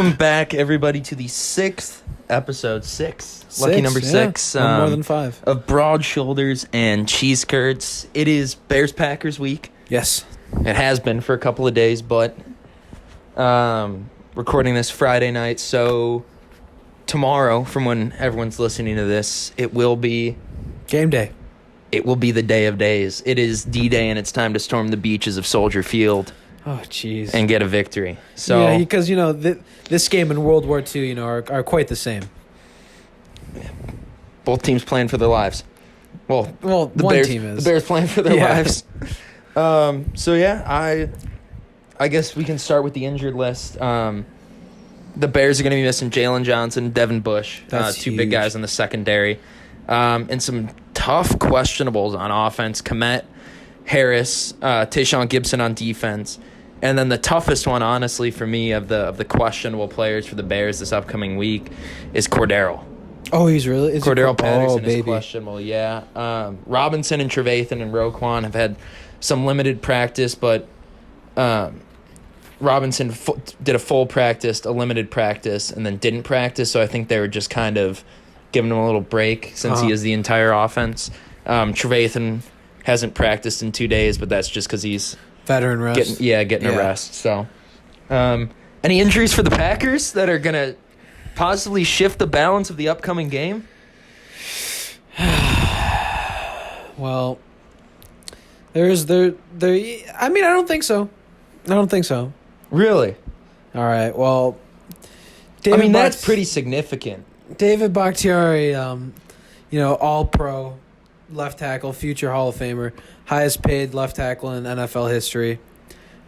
Welcome back, everybody, to the episode 6. Lucky number 6. More than 5. Of Broad Shoulders and Cheese Curds. It is Bears-Packers week. Yes. It has been for a couple of days, but recording this Friday night, so tomorrow, from when everyone's listening to this, it will be... Game day. It will be the day of days. It is D-Day, and it's time to storm the beaches of Soldier Field. Oh, jeez. And get a victory. So yeah, because, this game and World War II, are quite the same. Both teams playing for their lives. Well, the one Bears, team is. The Bears playing for their lives. I guess we can start with the injured list. The Bears are going to be missing Jalen Johnson, Devin Bush, two big guys in the secondary, and some tough questionables on offense. Komet, Harris, Tayshaun Gibson on defense. And then the toughest one, honestly, for me, of the questionable players for the Bears this upcoming week is Cordero. Oh, he's really? Cordero Patterson is questionable, yeah. Robinson and Trevathan and Roquan have had some limited practice, but Robinson did a full practice, a limited practice, and then didn't practice, so I think they were just kind of giving him a little break since he is the entire offense. Trevathan hasn't practiced in 2 days, but that's just because he's... Veteran rest. Getting a rest. So, any injuries for the Packers that are going to possibly shift the balance of the upcoming game? Well, I don't think so. Really? All right. Well, that's pretty significant. David Bakhtiari, all-pro left tackle, future Hall of Famer, highest paid left tackle in NFL history.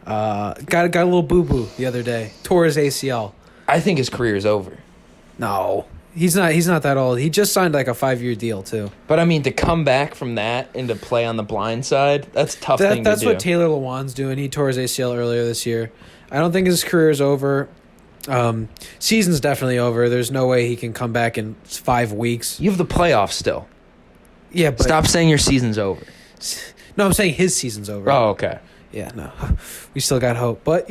Got a little boo-boo the other day. Tore his ACL. I think his career is over. No. He's not that old. He just signed like a 5-year deal too. But I mean, to come back from that and to play on the blind side, that's a tough thing to do. That's what Taylor Lewan's doing. He tore his ACL earlier this year. I don't think his career is over. Season's definitely over. There's no way he can come back in 5 weeks. You have the playoffs still. Yeah, but... Stop saying your season's over. No, I'm saying his season's over. Oh, okay. Yeah, no. We still got hope. But,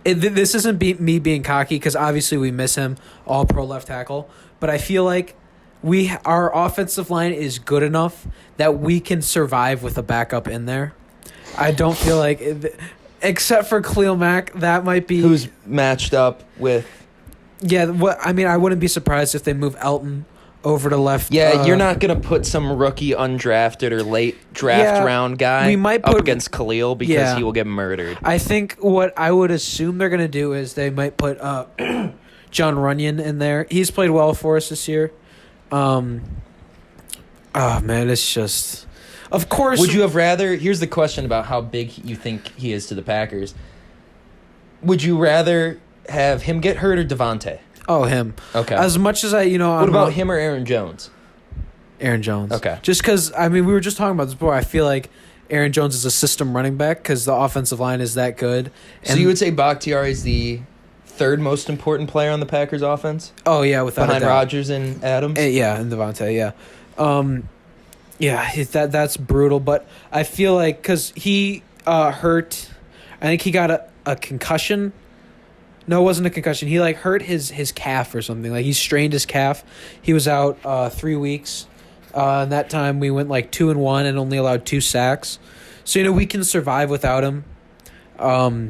this isn't me being cocky because obviously we miss him, all-pro left tackle. But I feel like our offensive line is good enough that we can survive with a backup in there. I don't feel like... except for Khalil Mack, that might be... Who's matched up with... Yeah, I wouldn't be surprised if they move Elton over to left. Yeah, you're not going to put some rookie undrafted or late draft round guy up against Khalil because he will get murdered. I think what I would assume they're going to do is they might put John Runyon in there. He's played well for us this year. It's just... Of course... Would you have rather... Here's the question about how big you think he is to the Packers. Would you rather have him get hurt or Devontae? Oh, him. Okay. As much as what about him or Aaron Jones? Aaron Jones. Okay. Just because, we were just talking about this before. I feel like Aaron Jones is a system running back because the offensive line is that good. So you would say Bakhtiari is the third most important player on the Packers offense? Oh, yeah, without behind a doubt. Rodgers and Adams? And Devontae, yeah. That's brutal. But I feel like because he hurt, I think he got a concussion. No, it wasn't a concussion. He hurt his calf or something. He strained his calf. He was out 3 weeks. And that time we went 2-1 and only allowed 2 sacks. So we can survive without him. But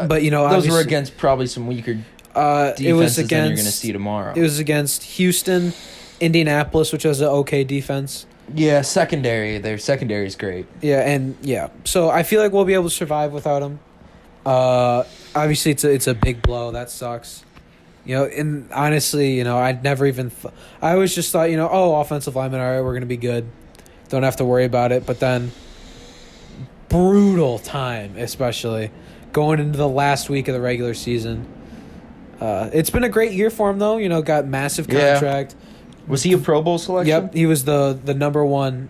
those were against probably some weaker defenses than you're going to see tomorrow. It was against Houston, Indianapolis, which has an okay defense. Yeah, secondary. Their secondary is great. Yeah, So I feel like we'll be able to survive without him. Obviously, it's a big blow. That sucks. And honestly, I'd never even... I always just thought, offensive linemen, all right, we're going to be good. Don't have to worry about it. But then, brutal time, especially, going into the last week of the regular season. It's been a great year for him, though. Got massive contract. Yeah. Was he a Pro Bowl selection? Yep, he was the number 1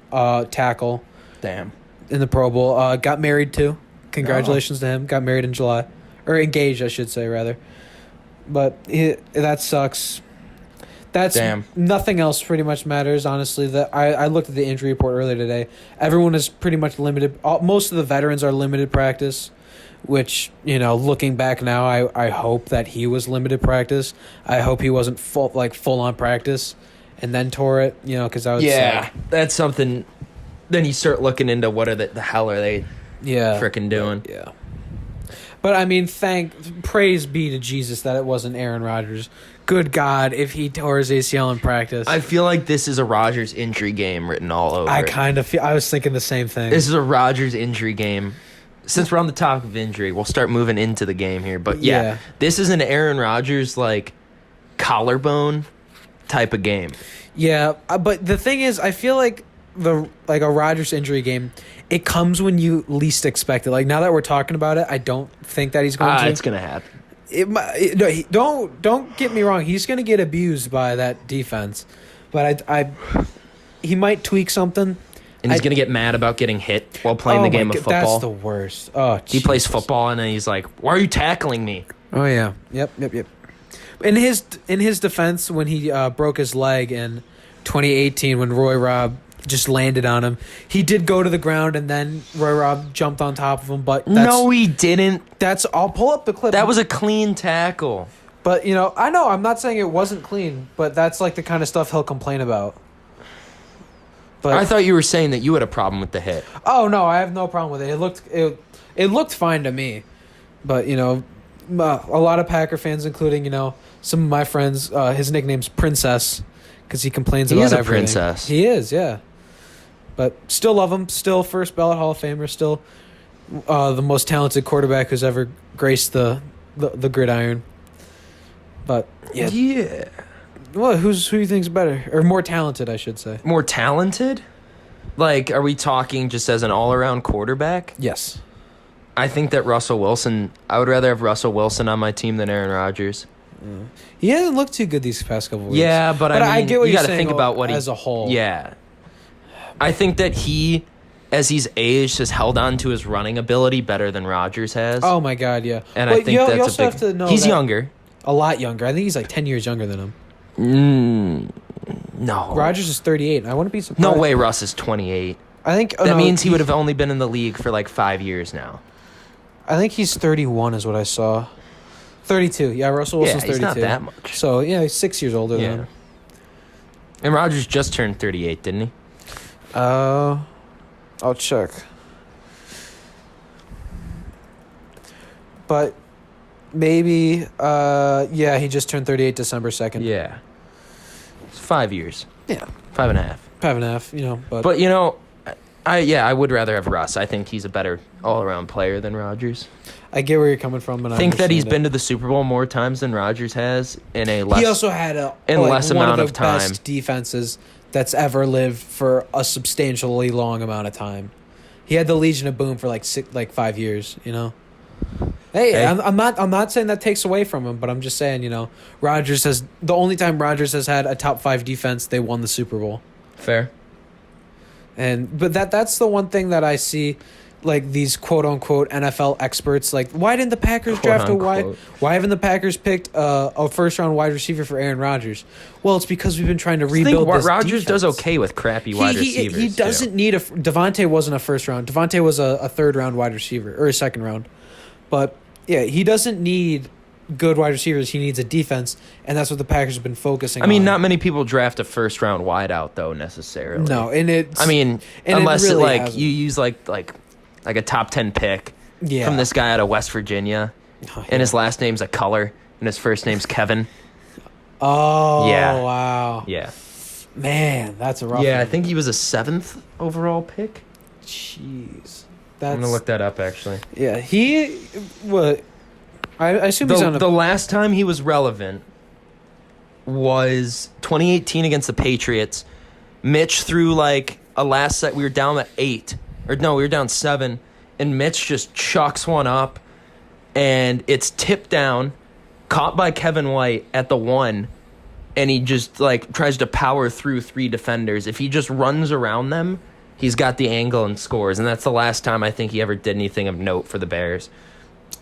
tackle. Damn. In the Pro Bowl. Got married, too. Congratulations to him. Got married in July. Or engaged, I should say, rather. But that sucks. Damn. Nothing else pretty much matters, honestly. I looked at the injury report earlier today. Everyone is pretty much limited. Most of the veterans are limited practice. which, looking back now, I hope that he was limited practice. I hope he wasn't full on practice and then tore it, because I was that's something. Then you start looking into what are the hell are they freaking doing. Yeah. But I mean, praise be to Jesus that it wasn't Aaron Rodgers. Good God, if he tore his ACL in practice. I feel like this is a Rodgers injury game written all over. I was thinking the same thing. This is a Rodgers injury game. Since we're on the topic of injury, we'll start moving into the game here. But this is an Aaron Rodgers collarbone type of game. Yeah, but the thing is, I feel like a Rodgers injury game, it comes when you least expect it. Like, now that we're talking about it, I don't think that he's going to. It's going to happen. Don't get me wrong. He's going to get abused by that defense, but he might tweak something. And he's going to get mad about getting hit while playing the game of football. That's the worst. Oh, he plays football and then he's like, "Why are you tackling me?" Oh yeah. Yep. In his defense, when he broke his leg in 2018, when Roy Robb just landed on him, he did go to the ground and then Roy Robb jumped on top of him. But no, he didn't. I'll pull up the clip. That was a clean tackle. But I know I'm not saying it wasn't clean, but that's like the kind of stuff he'll complain about. But I thought you were saying that you had a problem with the hit. Oh no, I have no problem with it. It looked fine to me, but a lot of Packer fans, including some of my friends, his nickname's Princess because he complains about everything. He is a princess. He is, yeah. But still love him. Still first ballot Hall of Famer. Still the most talented quarterback who's ever graced the gridiron. But yeah. Well, who do you think's better or more talented? I should say more talented. Like, are we talking just as an all-around quarterback? Yes. I think that Russell Wilson. I would rather have Russell Wilson on my team than Aaron Rodgers. He hasn't looked too good these past couple weeks. Yeah, but I mean, I get what you you're got to saying think about what as a whole. Yeah, I think that he, as he's aged, has held on to his running ability better than Rodgers has. Oh my God, yeah. And I think you that's also a big. Have to know he's younger, a lot younger. I think he's like 10 years younger than him. No, Rodgers is 38. I wouldn't be surprised. No way, Russ is 28. I think that means he would have only been in the league for like 5 years now. I think he's 31 is what I saw. 32. Yeah, Russell Wilson's 32. He's not that much. So, yeah, he's 6 years older than him. And Rodgers just turned 38, didn't he? I'll check. But maybe, he just turned 38 December 2nd. Yeah. It's 5 years. Yeah. 5.5. 5.5, But, I would rather have Russ. I think he's a better all-around player than Rodgers. I get where you're coming from, and I think that he's been to the Super Bowl more times than Rodgers has in a less. He also had less amount of time. Best defenses that's ever lived for a substantially long amount of time. He had the Legion of Boom for like 5 years. Hey. I'm not saying that takes away from him, but I'm just saying Rodgers has the only time Rodgers has had a top 5 defense, they won the Super Bowl. Fair. But that's the one thing that I see. Like these quote unquote NFL experts, like why didn't the Packers draft a wide? Why haven't the Packers picked a first round wide receiver for Aaron Rodgers? Well, it's because we've been trying to rebuild this Rodgers defense. Does okay with crappy wide receivers. He doesn't need a. Devontae wasn't a first round. Devontae was a third round wide receiver or a second round, but yeah, he doesn't need good wide receivers. He needs a defense, and that's what the Packers have been focusing on. Not many people draft a first round wideout though necessarily. No, and it's. Unless it really you use like a top 10 pick from this guy out of West Virginia, and his last name's a color, and his first name's Kevin. Oh, yeah. Wow. Yeah. Man, that's a rough one. I think he was a 7th overall pick. Jeez. I'm going to look that up, actually. Yeah, I assume he's on the last time he was relevant was 2018 against the Patriots. Mitch threw like a last set. We were down at 8. We were down 7, and Mitch just chucks one up, and it's tipped down, caught by Kevin White at the 1, and he just tries to power through 3 defenders. If he just runs around them, he's got the angle and scores, and that's the last time I think he ever did anything of note for the Bears.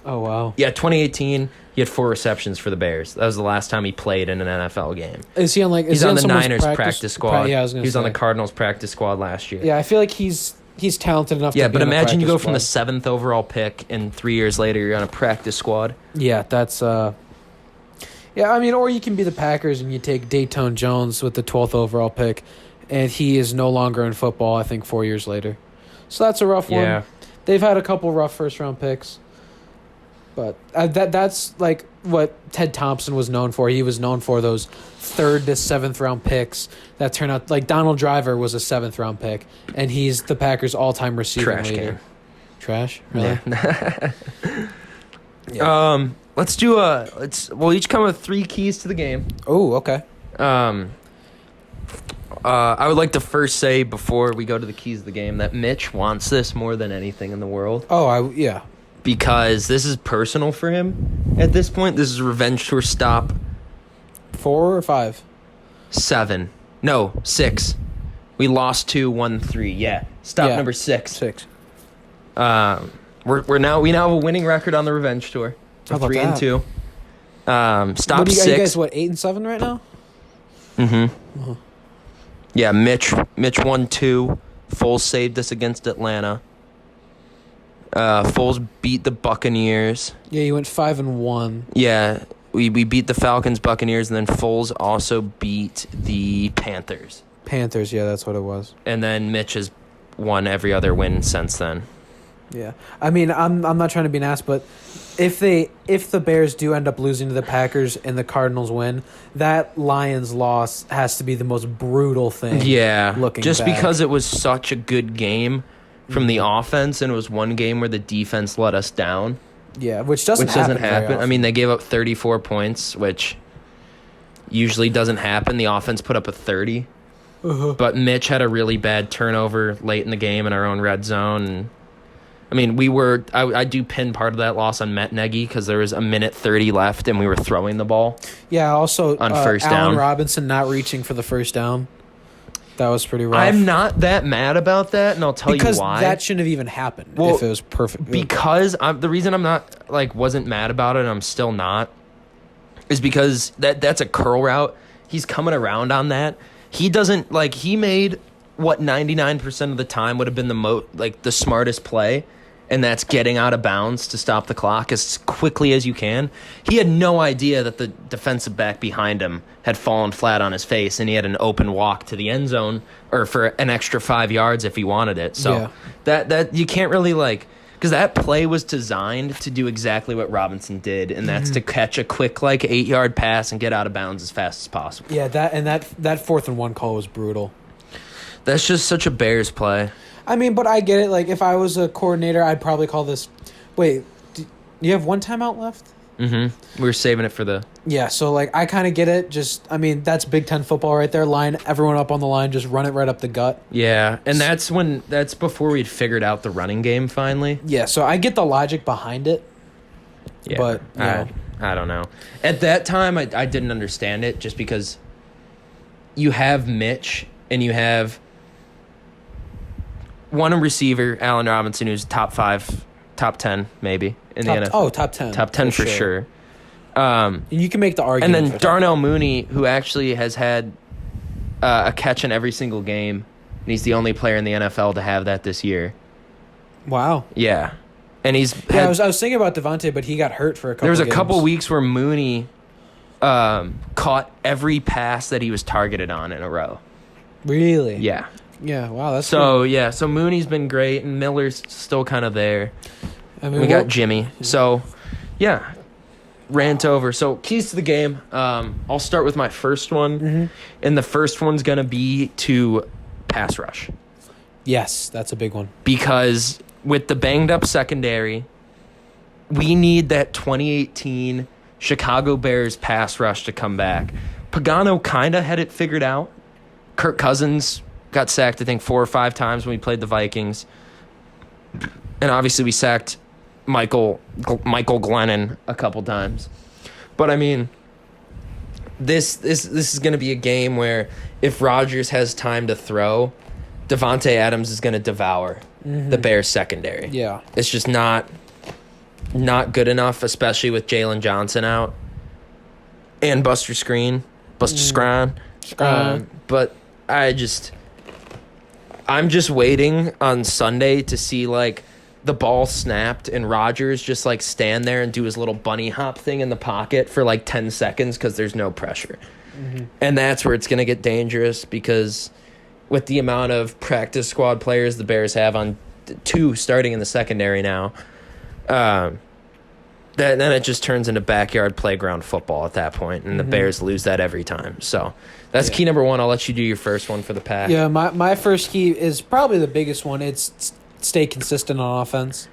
Oh, wow. Yeah, 2018, he had 4 receptions for the Bears. That was the last time he played in an NFL game. Is he on he's on the Niners practice squad. He was on the Cardinals practice squad last year. Yeah, I feel like he's he's talented enough. Yeah, to be but on a imagine you go practice from the squad. 7th overall pick, and 3 years later you're on a practice squad. Yeah, that's yeah, I mean, or you can be the Packers and you take Dayton Jones with the 12th overall pick, and he is no longer in football, I think, 4 years later. So that's a rough Yeah. one. They've had a couple rough first-round picks. But that's like what Ted Thompson was known for. He was known for those 3rd to 7th round picks that turn out, like Donald Driver was a 7th round pick, and he's the Packers' all-time receiving Trash leader. can. Trash? Really? Yeah. Yeah. We'll each come with 3 keys to the game. Oh, okay. I would like to first say before we go to the keys of the game that Mitch wants this more than anything in the world. Oh, yeah. Because this is personal for him at this point. This is a revenge tour stop 4 or 5? 7. No, 6. We lost 2, won 3. Yeah. Stop number 6. 6. We now have a winning record on the revenge tour. How about 3 that? and 2. Stop What 6. Are you guys, 8 and 7 right now? Mm-hmm. Uh-huh. Yeah, Mitch won 2. Foles saved us against Atlanta. Foles beat the Buccaneers. Yeah, you went 5 and 1. Yeah, we beat the Falcons, Buccaneers, and then Foles also beat the Panthers. Panthers, yeah, that's what it was. And then Mitch has won every other win since then. Yeah, I mean, I'm not trying to be an ass, but if the Bears do end up losing to the Packers and the Cardinals win, that Lions loss has to be the most brutal thing. Yeah, looking just back. because it was such a good game from the offense, and it was one game where the defense let us down. Yeah, which doesn't happen. very often. I mean, they gave up 34 points, which usually doesn't happen. The offense put up a 30. But Mitch had a really bad turnover late in the game in our own red zone. And, I mean, I do pin part of that loss on Matt Nagy because there was a minute 30 left and we were throwing the ball. Yeah, also on first Allen down. Robinson not reaching for the first down. That was pretty rough. I'm not that mad about that, and I'll tell you why. Because that shouldn't have even happened if it was perfect. Because the reason I'm not, wasn't mad about it, and I'm still not, is because that's a curl route. He's coming around on that. He doesn't, he made what 99% of the time would have been the smartest play, and that's getting out of bounds to stop the clock as quickly as you can. He had no idea that the defensive back behind him had fallen flat on his face, and he had an open walk to the end zone or for an extra 5 yards if he wanted it. So that you can't really because that play was designed to do exactly what Robinson did, and that's to catch a quick 8-yard pass and get out of bounds as fast as possible. Yeah, that 4th and 1 call was brutal. That's just such a Bears play. I mean, but I get it. If I was a coordinator, I'd probably call this. Wait, do you have one timeout left? Mm-hmm. We were saving it for the. Yeah, so I kind of get it. That's Big Ten football right there. Line everyone up on the line, just run it right up the gut. Yeah, and that's before we'd figured out the running game finally. Yeah, so I get the logic behind it. Yeah, but I don't know. At that time, I didn't understand it just because you have Mitch and you have one receiver, Allen Robinson, who's top 5, top 10 maybe in the NFL. Oh, top 10. Top 10 for sure. You can make the argument. And then Darnell Mooney, who actually has had a catch in every single game, and he's the only player in the NFL to have that this year. Wow. Yeah. And I was thinking about Devontae, but he got hurt for a couple There was a games. couple weeks where Mooney caught every pass that he was targeted on in a row. Really? Yeah. Yeah, wow, that's so Mooney's been great, and Miller's still kind of there. I mean, We got Jimmy. So, yeah. Rant over. So, keys to the game. I'll start with my first one. And the first one's going to be to pass rush. Yes, that's a big one. Because with the banged up secondary, we need that 2018 Chicago Bears pass rush to come back. Pagano kind of had it figured out. Kirk Cousins got sacked, I think, 4 or 5 times when we played the Vikings. And obviously we sacked Michael Glennon a couple times. But, I mean, this is going to be a game where if Rodgers has time to throw, Devontae Adams is going to devour the Bears secondary. Yeah. It's just not good enough, especially with Jalen Johnson out and Buster Screen. But I just I'm just waiting on Sunday to see, like, the ball snapped and Rodgers just, like, stand there and do his little bunny hop thing in the pocket for, like, 10 seconds because there's no pressure. Mm-hmm. And that's where it's going to get dangerous because with the amount of practice squad players the Bears have on 2 starting in the secondary now, then it just turns into backyard playground football at that point, and the Bears lose that every time. So that's key number 1. I'll let you do your first one for the Pack. Yeah, my first key is probably the biggest one. It's stay consistent on offense.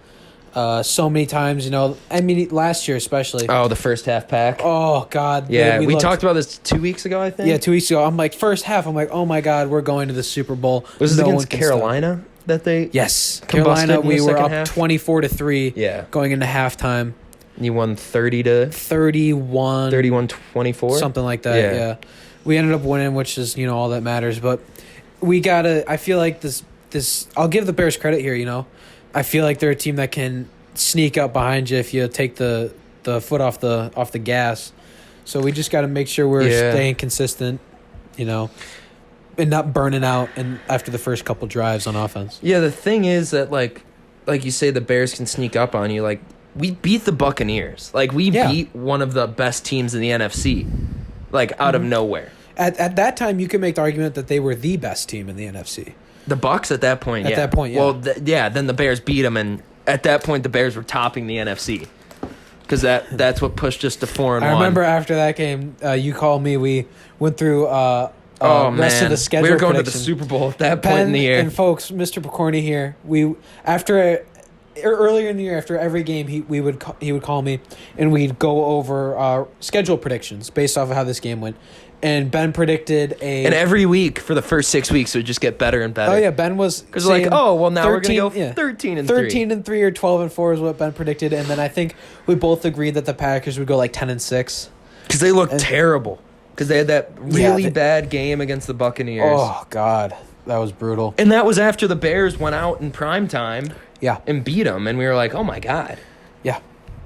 So many times, I mean, last year especially. Oh, the first half Pack. Oh, God. Yeah, we talked about this 2 weeks ago, I think. Yeah, 2 weeks ago. I'm like, first half, I'm like, oh, my God, we're going to the Super Bowl. Was it against Carolina that they Yes. Carolina, we were up 24-3 going into halftime. You won 31-24? Something like that, yeah. We ended up winning, which is, all that matters. But we got to – I feel like this – I'll give the Bears credit here, I feel like they're a team that can sneak up behind you if you take the foot off the gas. So we just got to make sure we're staying consistent, and not burning out after the first couple drives on offense. Yeah, the thing is that, like you say, the Bears can sneak up on you. Like, we beat the Buccaneers. Like, we beat one of the best teams in the NFC, like, out of nowhere. At that time, you could make the argument that they were the best team in the NFC. The Bucs at that point, At that point, yeah. Well, then the Bears beat them, and at that point, the Bears were topping the NFC because that's what pushed us to 4-1. I remember after that game, you called me. We went through rest of the schedule. We were going to the Super Bowl at that point in the year. And folks, Mr. Picorni here. Earlier in the year, after every game, he would call me, and we'd go over schedule predictions based off of how this game went. And Ben predicted And every week for the first 6 weeks, it would just get better and better. Oh, yeah, Ben was because like, now we're going to go 13-3. 13-3 or 12-4 is what Ben predicted. And then I think we both agreed that the Packers would go like 10-6. Because they looked terrible. Because they had that really bad game against the Buccaneers. Oh, God. That was brutal. And that was after the Bears went out in primetime and beat them. And we were like, oh, my God. Yeah.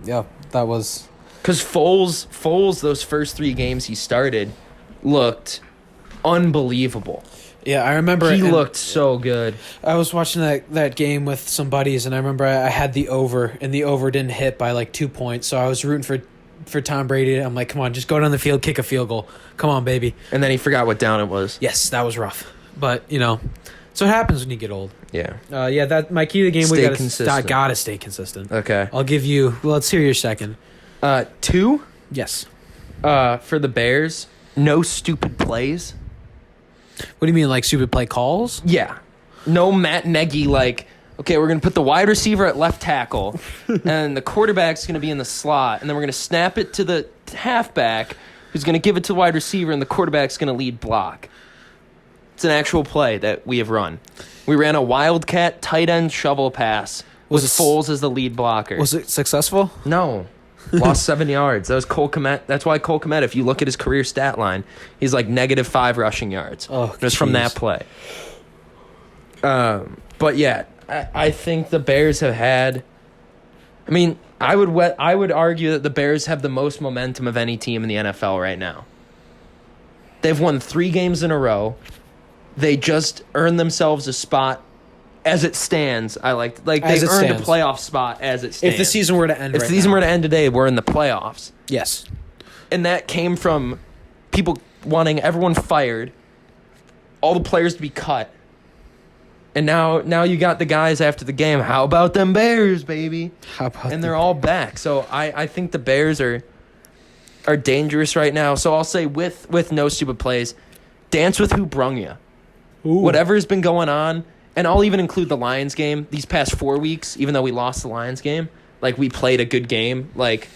Yeah, that was... Because Foles, those first 3 games he started, looked unbelievable. Yeah, I remember he looked so good. I was watching that game with some buddies, and I remember I had the over, and the over didn't hit by like 2 points. So I was rooting for Tom Brady. I'm like, come on, just go down the field, kick a field goal. Come on, baby. And then he forgot what down it was. Yes, that was rough. But, so it happens when you get old. Yeah. That my key to the game, we gotta stay consistent. Okay. I'll give you, let's hear your second. 2? Yes. For the Bears, no stupid plays. What do you mean, like stupid play calls? Yeah. No Matt Nagy, like, okay, we're going to put the wide receiver at left tackle, and the quarterback's going to be in the slot, and then we're going to snap it to the halfback, who's going to give it to the wide receiver, and the quarterback's going to lead block. It's an actual play that we have run. We ran a wildcat tight end shovel pass with Foles as the lead blocker. Was it successful? No. Lost 7 yards. That was Cole Kmet. That's why Cole Kmet, if you look at his career stat line, he's like -5 rushing yards. Oh, it was from that play. But yeah, I think the Bears have had. I mean, I would argue that the Bears have the most momentum of any team in the NFL right now. They've won 3 games in a row. They just earned themselves a spot. As it stands, they've earned a playoff spot as it stands. If the season were to end were to end today, we're in the playoffs. Yes. And that came from people wanting everyone fired, all the players to be cut. And now you got the guys after the game. How about them Bears, baby? And they're all back. So I think the Bears are dangerous right now. So I'll say with no stupid plays, dance with who brung you. Whatever's been going on. And I'll even include the Lions game. These past 4 weeks, even though we lost the Lions game, like, we played a good game. Like,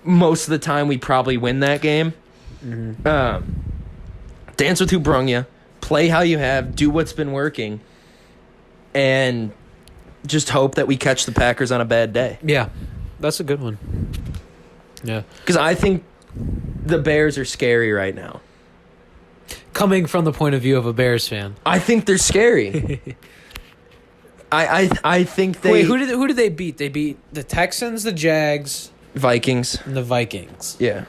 most of the time we probably win that game. Mm-hmm. Dance with who brung you. Play how you have. Do what's been working. And just hope that we catch the Packers on a bad day. Yeah, that's a good one. Yeah. Because I think the Bears are scary right now. Coming from the point of view of a Bears fan, I think they're scary. I think they. Wait, who did they beat? They beat the Texans, the Jags, Vikings, and the Vikings. Yeah,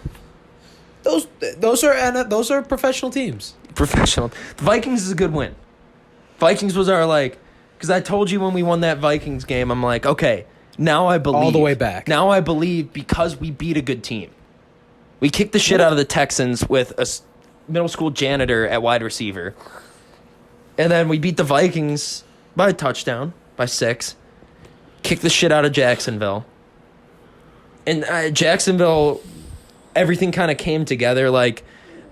those are professional teams. Professional. The Vikings is a good win. Vikings was our, like, because I told you when we won that Vikings game, I'm like, okay, now I believe. All the way back. Now I believe because we beat a good team. We kicked the shit out of the Texans with a middle school janitor at wide receiver. And then we beat the Vikings by a touchdown, by 6. Kicked the shit out of Jacksonville. And Jacksonville, everything kind of came together. Like,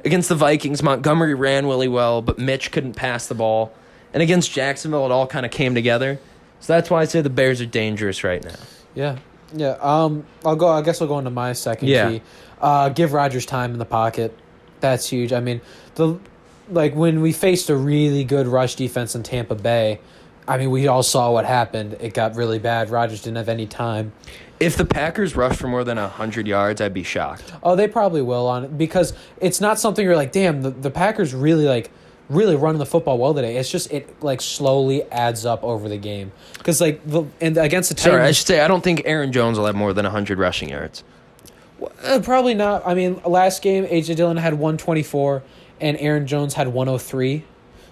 against the Vikings, Montgomery ran really well, but Mitch couldn't pass the ball. And against Jacksonville, it all kind of came together. So that's why I say the Bears are dangerous right now. Yeah. Yeah. I guess I'll go into my second key. Give Rodgers time in the pocket. That's huge. I mean, when we faced a really good rush defense in Tampa Bay, I mean, we all saw what happened. It got really bad. Rodgers didn't have any time. If the Packers rush for more than 100 yards, I'd be shocked. Oh, they probably will on it because it's not something you're like, damn, the Packers really running the football well today. It's just it like slowly adds up over the game because and against the Titans. Sorry, I should say I don't think Aaron Jones will have more than 100 rushing yards. Probably not. I mean, last game AJ Dillon had 124 and Aaron Jones had 103,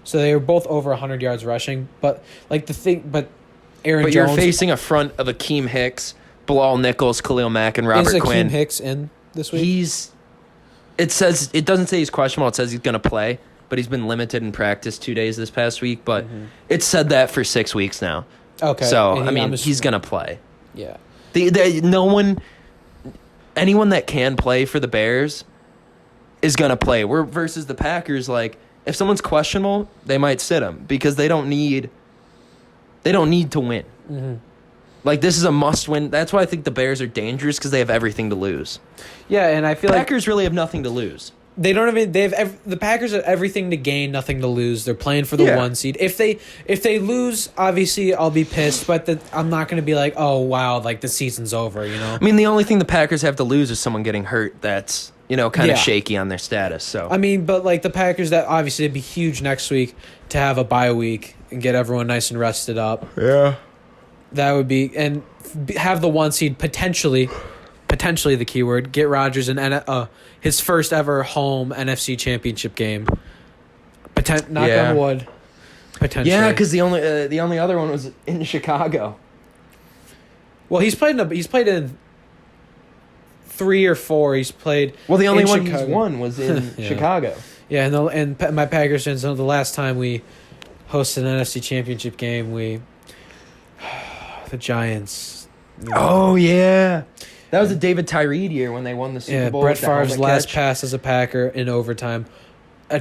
so they were both over 100 yards rushing. But Aaron Jones. You're facing a front of Akeem Hicks, Bilal Nichols, Khalil Mack, and Robert Quinn. Is Akeem Hicks in this week? It doesn't say he's questionable. It says he's going to play, but he's been limited in practice 2 days this past week. But it said that for 6 weeks now. Okay. So he's going to play. Yeah. Anyone that can play for the Bears is going to play. We're versus the Packers. Like, if someone's questionable, they might sit him because they don't need to win. Mm-hmm. Like, this is a must-win. That's why I think the Bears are dangerous because they have everything to lose. Yeah, and I feel Packers really have nothing to lose. They don't even. The Packers have everything to gain, nothing to lose. They're playing for the 1 seed. If they lose, obviously I'll be pissed. But I'm not going to be like, oh wow, like the season's over. You know. I mean, the only thing the Packers have to lose is someone getting hurt. That's kind of shaky on their status. So I mean, but like the Packers, that obviously it'd be huge next week to have a bye week and get everyone nice and rested up. Yeah. That would be and have the 1 seed potentially the keyword, get Rodgers his first ever home NFC Championship game. Knock on wood. Potentially. Yeah, because the only other one was in Chicago. Well, he's played in 3 or 4. He's played. Well, the only one Chicago. he's won was in Chicago. Yeah, and my Packers fans know the last time we hosted an NFC Championship game, the Giants. Oh yeah. That was a David Tyree year when they won the Super Bowl. Brett Favre's last pass as a Packer in overtime. A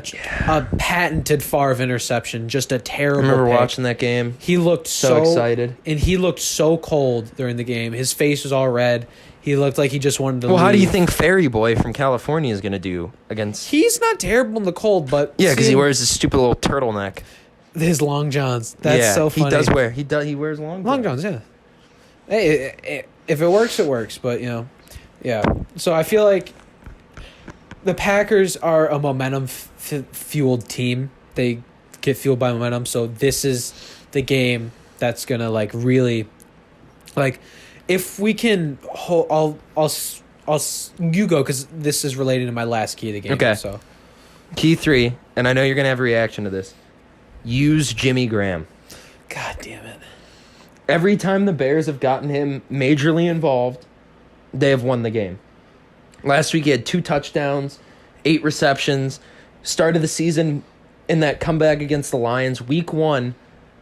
patented Favre interception. Just a terrible I remember pick. watching that game. He looked so excited. And he looked so cold during the game. His face was all red. He looked like he just wanted to leave. How do you think Ferry Boy from California is going to do against... He's not terrible in the cold, but... Yeah, because he wears his stupid little turtleneck. His long johns. That's so funny. He wears long johns. Long johns, yeah. Hey, if it works, it works. But, yeah. So I feel like the Packers are a momentum-fueled team. They get fueled by momentum. So this is the game that's going to, really... if we can... you go, because this is related to my last key of the game. Okay. So. Key 3, and I know you're going to have a reaction to this. Use Jimmy Graham. God damn it. Every time the Bears have gotten him majorly involved, they have won the game. Last week he had 2 touchdowns, 8 receptions. Started the season in that comeback against the Lions. Week 1,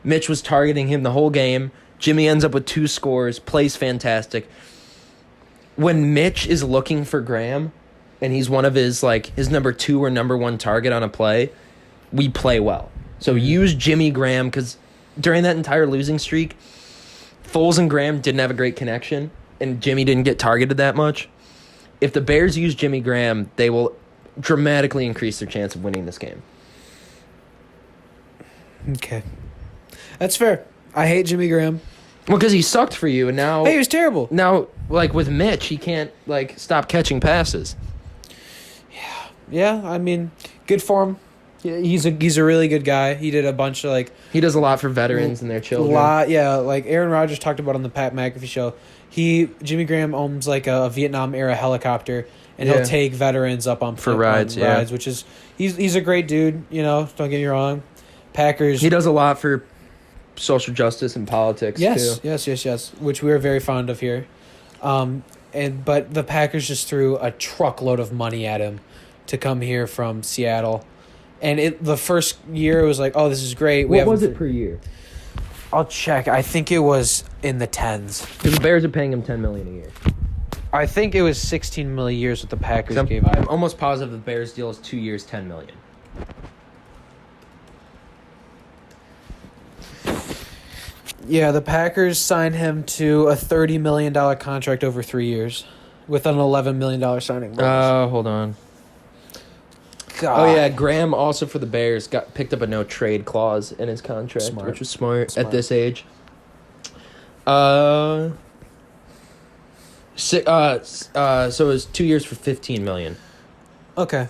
Mitch was targeting him the whole game. Jimmy ends up with 2 scores, plays fantastic. When Mitch is looking for Graham, and he's one of his number 2 or number 1 target on a play, we play well. So use Jimmy Graham, because during that entire losing streak, Foles and Graham didn't have a great connection, and Jimmy didn't get targeted that much. If the Bears use Jimmy Graham, they will dramatically increase their chance of winning this game. Okay. That's fair. I hate Jimmy Graham. Well, because he sucked for you, and now... Hey, he was terrible. Now, with Mitch, he can't, stop catching passes. Yeah, I mean, good for him. Yeah, he's a really good guy. He did a bunch of, He does a lot for veterans and their children. Aaron Rodgers talked about on the Pat McAfee show. Jimmy Graham owns, a Vietnam-era helicopter, and he'll take veterans up on rides, which is... He's a great dude, don't get me wrong. Packers. He does a lot for social justice and politics too. Yes, which we are very fond of here. But the Packers just threw a truckload of money at him to come here from Seattle. And the first year it was like, oh, this is great. What was it per year? I'll check. I think it was in the tens. Because the Bears are paying him $10 million a year. I think it was 16 million a year what the Packers gave him. I'm almost positive the Bears deal is 2 years, $10 million. Yeah, the Packers signed him to a $30 million contract over 3 years with an $11 million signing bonus. Oh, hold on. God. Oh, yeah, Graham also for the Bears picked up a no-trade clause in his contract, which was smart at this age. So it was 2 years for $15 million. Okay,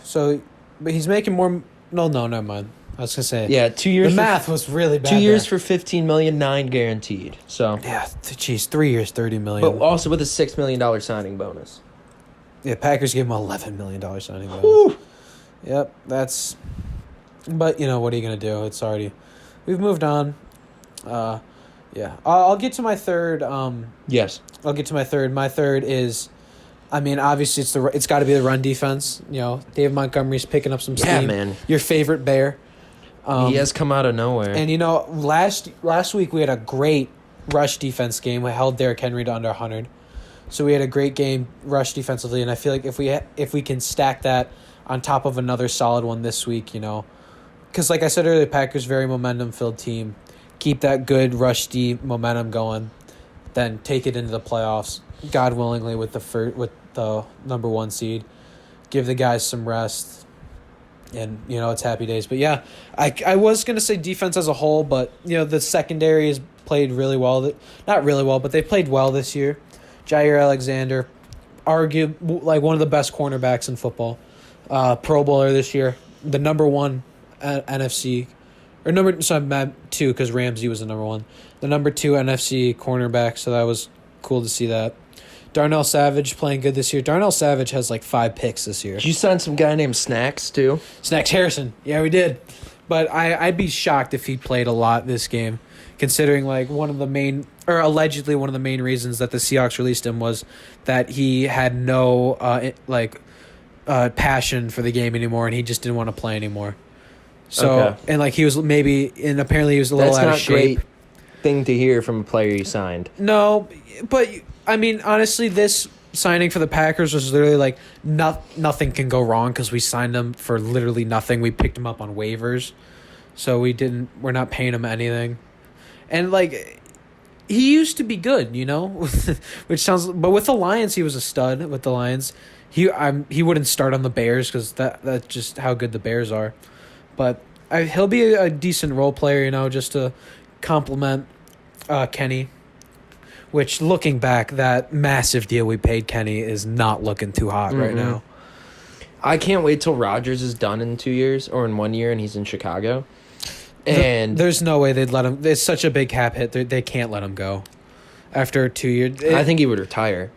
but he's making more... No, never mind. I was going to say... Yeah, 2 years... The math was really bad 2 years for $15 million, 9 guaranteed, so... Yeah, geez, 3 years, $30 million. But also with a $6 million signing bonus. Yeah, Packers gave him $11 million signing bonus. Whew. Yep, that's... But, what are you going to do? It's already... We've moved on. Yeah. I'll get to my third. Yes. I'll get to my third. My third is... obviously, it's got to be the run defense. Dave Montgomery's picking up some steam. Yeah, man. Your favorite Bear. He has come out of nowhere. And, last week we had a great rush defense game. We held Derrick Henry to under 100. So we had a great game rush defensively. And I feel like if we can stack that on top of another solid one this week, because like I said earlier, Packers very momentum-filled team. Keep that good rush D momentum going, then take it into the playoffs, God willingly, with the number 1 seed. Give the guys some rest, and it's happy days. But yeah, I was gonna say defense as a whole, but the secondary has played really well. Not really well, but they played well this year. Jair Alexander, arguably like one of the best cornerbacks in football. Pro Bowler this year, the number 1 NFC, or number 2 because Ramsey was the number 1, the number 2 NFC cornerback. So that was cool to see that. Darnell Savage playing good this year. Darnell Savage has like 5 picks this year. Did you sign some guy named Snacks too? Snacks Harrison, yeah, we did. But I'd be shocked if he played a lot this game, considering like allegedly one of the main reasons that the Seahawks released him was that he had no passion for the game anymore, and he just didn't want to play anymore. So okay. And like he was apparently he was a little out of shape. That's not great thing to hear from a player you signed. No, but honestly, this signing for the Packers was literally like nothing can go wrong because we signed him for literally nothing. We picked him up on waivers, so we're not paying him anything, and like he used to be good, which sounds. But with the Lions, he was a stud. With the Lions. He wouldn't start on the Bears because that's just how good the Bears are. But he'll be a decent role player, just to complement Kenny. Which, looking back, that massive deal we paid Kenny is not looking too hot right now. I can't wait till Rodgers is done in 2 years or in 1 year and he's in Chicago. And there's no way they'd let him. It's such a big cap hit. They can't let him go after 2 years. I think he would retire.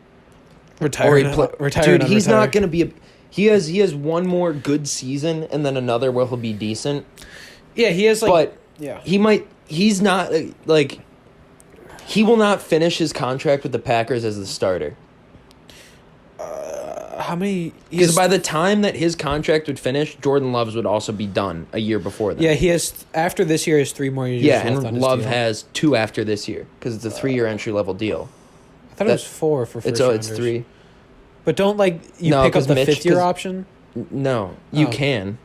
Retire. Dude, he's not going to be he has one more good season and then another where he'll be decent. Yeah, he has but he's not he will not finish his contract with the Packers as the starter. How many? Because by the time that his contract would finish, Jordan Love's would also be done a year before that. Yeah, he has after this year. He has 3 more years. Yeah, left and on his Love deal. has 2 after this year because it's a 3-year entry level deal. I thought it was 4 for first it's 3. But don't pick up the 5th-year option? No, you can.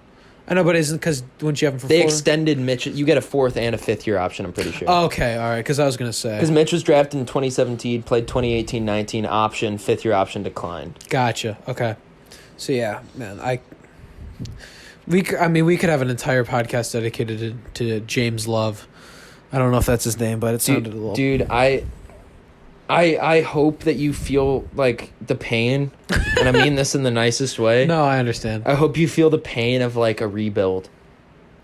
I know, but isn't because wouldn't you have him for 4? They extended Mitch. You get a 4th and a 5th-year option, I'm pretty sure. Oh, okay, all right, because I was going to say. Because Mitch was drafted in 2017, played 2018-19, option, 5th-year option declined. Gotcha, okay. So, yeah, man, we could have an entire podcast dedicated to James Love. I don't know if that's his name, but it sounded a little... Dude, I hope that you feel like the pain, and I mean this in the nicest way. No, I understand. I hope you feel the pain of like a rebuild,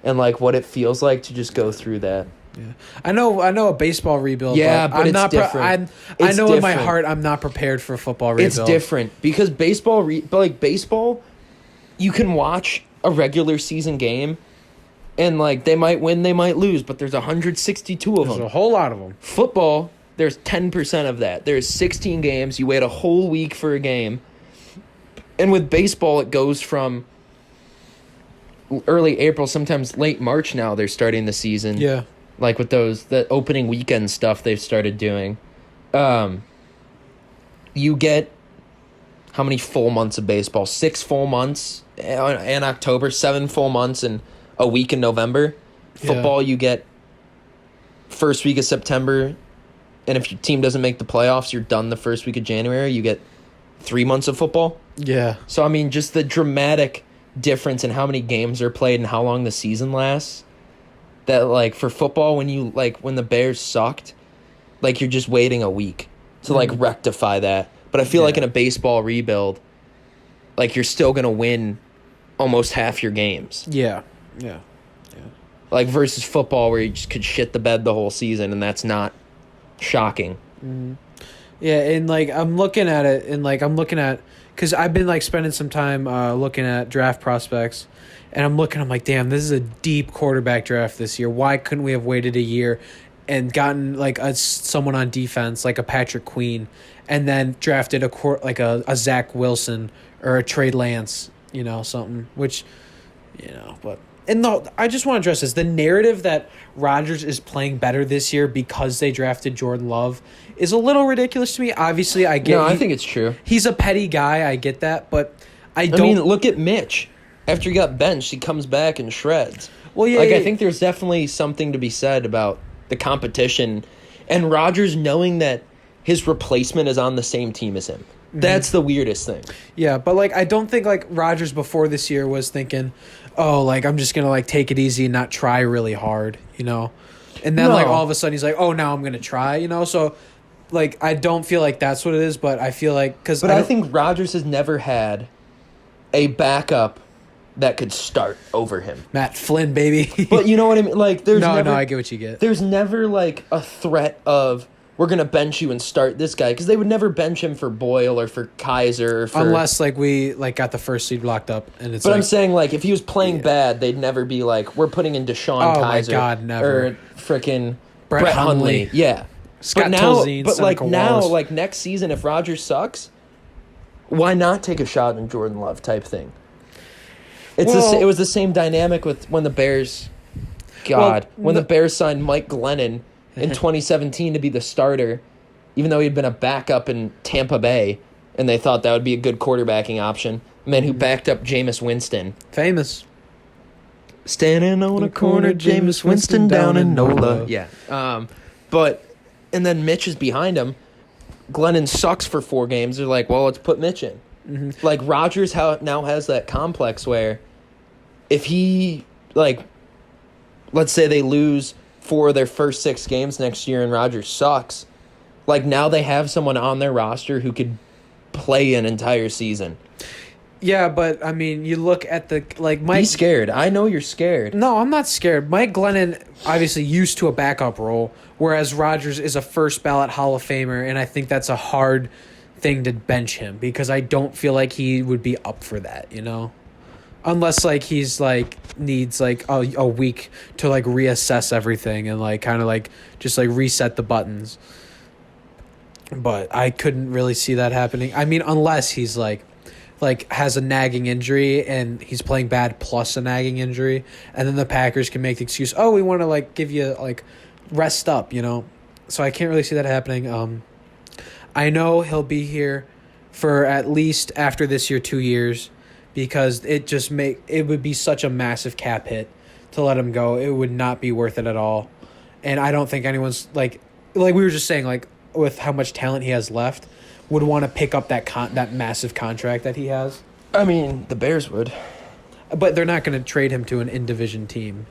and like what it feels like to just go through that. Yeah, I know a baseball rebuild. Yeah, but I'm it's not different. I know in my heart I'm not prepared for a football rebuild. It's different because baseball, you can watch a regular season game, And, like, they might win, they might lose, but there's 162 of There's them. a whole lot of them. Football, there's 10% of that. There's 16 games. You wait a whole week for a game. And with baseball, it goes from early April, sometimes late March now, they're starting the season. Yeah. Like with the opening weekend stuff they've started doing. You get how many full months of baseball? 6 full months in October, 7 full months in a week in November. Football, you get first week of September, and if your team doesn't make the playoffs, you're done the first week of January. You get 3 months of football. Yeah. So, I mean, just the dramatic difference in how many games are played and how long the season lasts. That, like, for football, when the Bears sucked, like, you're just waiting a week to, like, rectify that. But I feel like in a baseball rebuild, like, you're still going to win almost half your games. Yeah. Yeah. Like, versus football where you just could shit the bed the whole season, and that's not shocking. Yeah, and, like, I'm looking at it, and, like, because I've been, like, spending some time looking at draft prospects, and I'm like, damn, this is a deep quarterback draft this year. Why couldn't we have waited a year and gotten, like, someone on defense, like a Patrick Queen, and then drafted a Zach Wilson or a Trey Lance, something, which, but... And I just want to address this. The narrative that Rodgers is playing better this year because they drafted Jordan Love is a little ridiculous to me. Obviously, I get. No, I think it's true. He's a petty guy. I get that, but I mean, look at Mitch. After he got benched, he comes back and shreds. Well, yeah. I think there's definitely something to be said about the competition, and Rodgers knowing that his replacement is on the same team as him. That's the weirdest thing. Yeah, but, like, I don't think, like, Rodgers before this year was thinking, oh, like, I'm just going to, like, take it easy and not try really hard, And then, like, all of a sudden he's like, oh, now I'm going to try, So, like, I don't feel like that's what it is, but I feel like... But I think Rodgers has never had a backup that could start over him. Matt Flynn, baby. But you know what I mean? Like, there's never... No, I get what you get. There's never, like, a threat of... we're going to bench you and start this guy. Because they would never bench him for Boyle or for Kaiser. Or for, unless, like, we, like, got the first seed locked up. And it's. But I'm saying, like, if he was playing bad, they'd never be like, we're putting in Deshaun Kaiser. Oh, my God, never. Or frickin' Brett Hundley. Yeah. Scott Tolzien, but, like, now, Wallace. like, next season, if Rodgers sucks, why not take a shot in Jordan Love type thing? It was the same dynamic with when the Bears... when the Bears signed Mike Glennon in 2017 to be the starter, even though he'd been a backup in Tampa Bay, and they thought that would be a good quarterbacking option. A man who backed up Jameis Winston. Famous. Standing on a corner, Jameis Winston down in NOLA. Yeah. And then Mitch is behind him. Glennon sucks for 4 games. They're like, well, let's put Mitch in. Like, Rodgers now has that complex where if he, like, let's say they lose 4 of their first 6 games next year and Rodgers sucks, like, now they have someone on their roster who could play an entire season. Yeah, but, I mean, you look at the, like, Mike... Be scared. I know you're scared. No, I'm not scared. Mike Glennon obviously used to a backup role, whereas Rodgers is a first-ballot Hall of Famer, and I think that's a hard thing to bench him, because I don't feel like he would be up for that, Unless, like, he's, like, needs, like, a week to, like, reassess everything and, like, kind of, like, just, like, reset the buttons. But I couldn't really see that happening. I mean, unless he's, like has a nagging injury and he's playing bad plus a nagging injury, and then the Packers can make the excuse, oh, we want to, like, give you, like, rest up, So I can't really see that happening. I know he'll be here for at least after this year 2 years, because it would be such a massive cap hit to let him go. It would not be worth it at all. And I don't think anyone's, like we were just saying, like, with how much talent he has left, would want to pick up that massive contract that he has. I mean, the Bears would. But they're not going to trade him to an in-division team.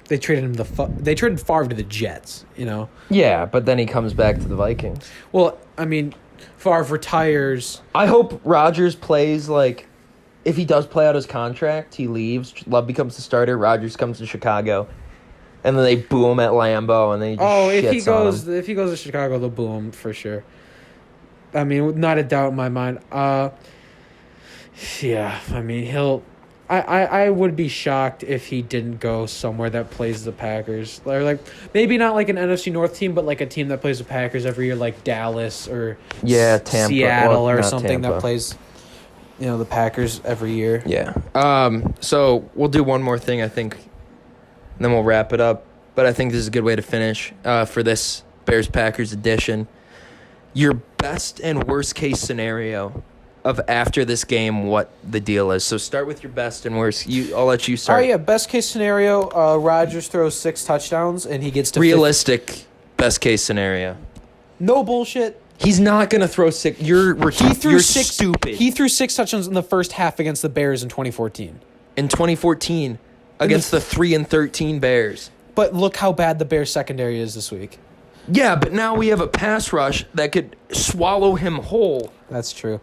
They traded they traded Favre to the Jets, Yeah, but then he comes back to the Vikings. Well, I mean, Favre retires. I hope Rodgers plays, like, if he does play out his contract, he leaves, Love becomes the starter, Rodgers comes to Chicago, and then they boo him at Lambeau, and then he just if he goes to Chicago, they'll boo him for sure. I mean, not a doubt in my mind. Yeah, I mean, I would be shocked if he didn't go somewhere that plays the Packers. Or like maybe not like an NFC North team, but like a team that plays the Packers every year, like Dallas or Tampa, Seattle or not something Tampa. that plays, the Packers every year. Yeah. So we'll do one more thing, I think, and then we'll wrap it up. But I think this is a good way to finish for this Bears-Packers edition. Your best and worst case scenario of after this game, what the deal is. So start with your best and worst. I'll let you start. Oh yeah, best case scenario, Rodgers throws 6 touchdowns and he gets to realistic best case scenario. No bullshit. He's not gonna throw 6. You're stupid. He threw 6 touchdowns in the first half against the Bears in 2014. In 2014, against the 3-13 Bears. But look how bad the Bears secondary is this week. Yeah, but now we have a pass rush that could swallow him whole. That's true.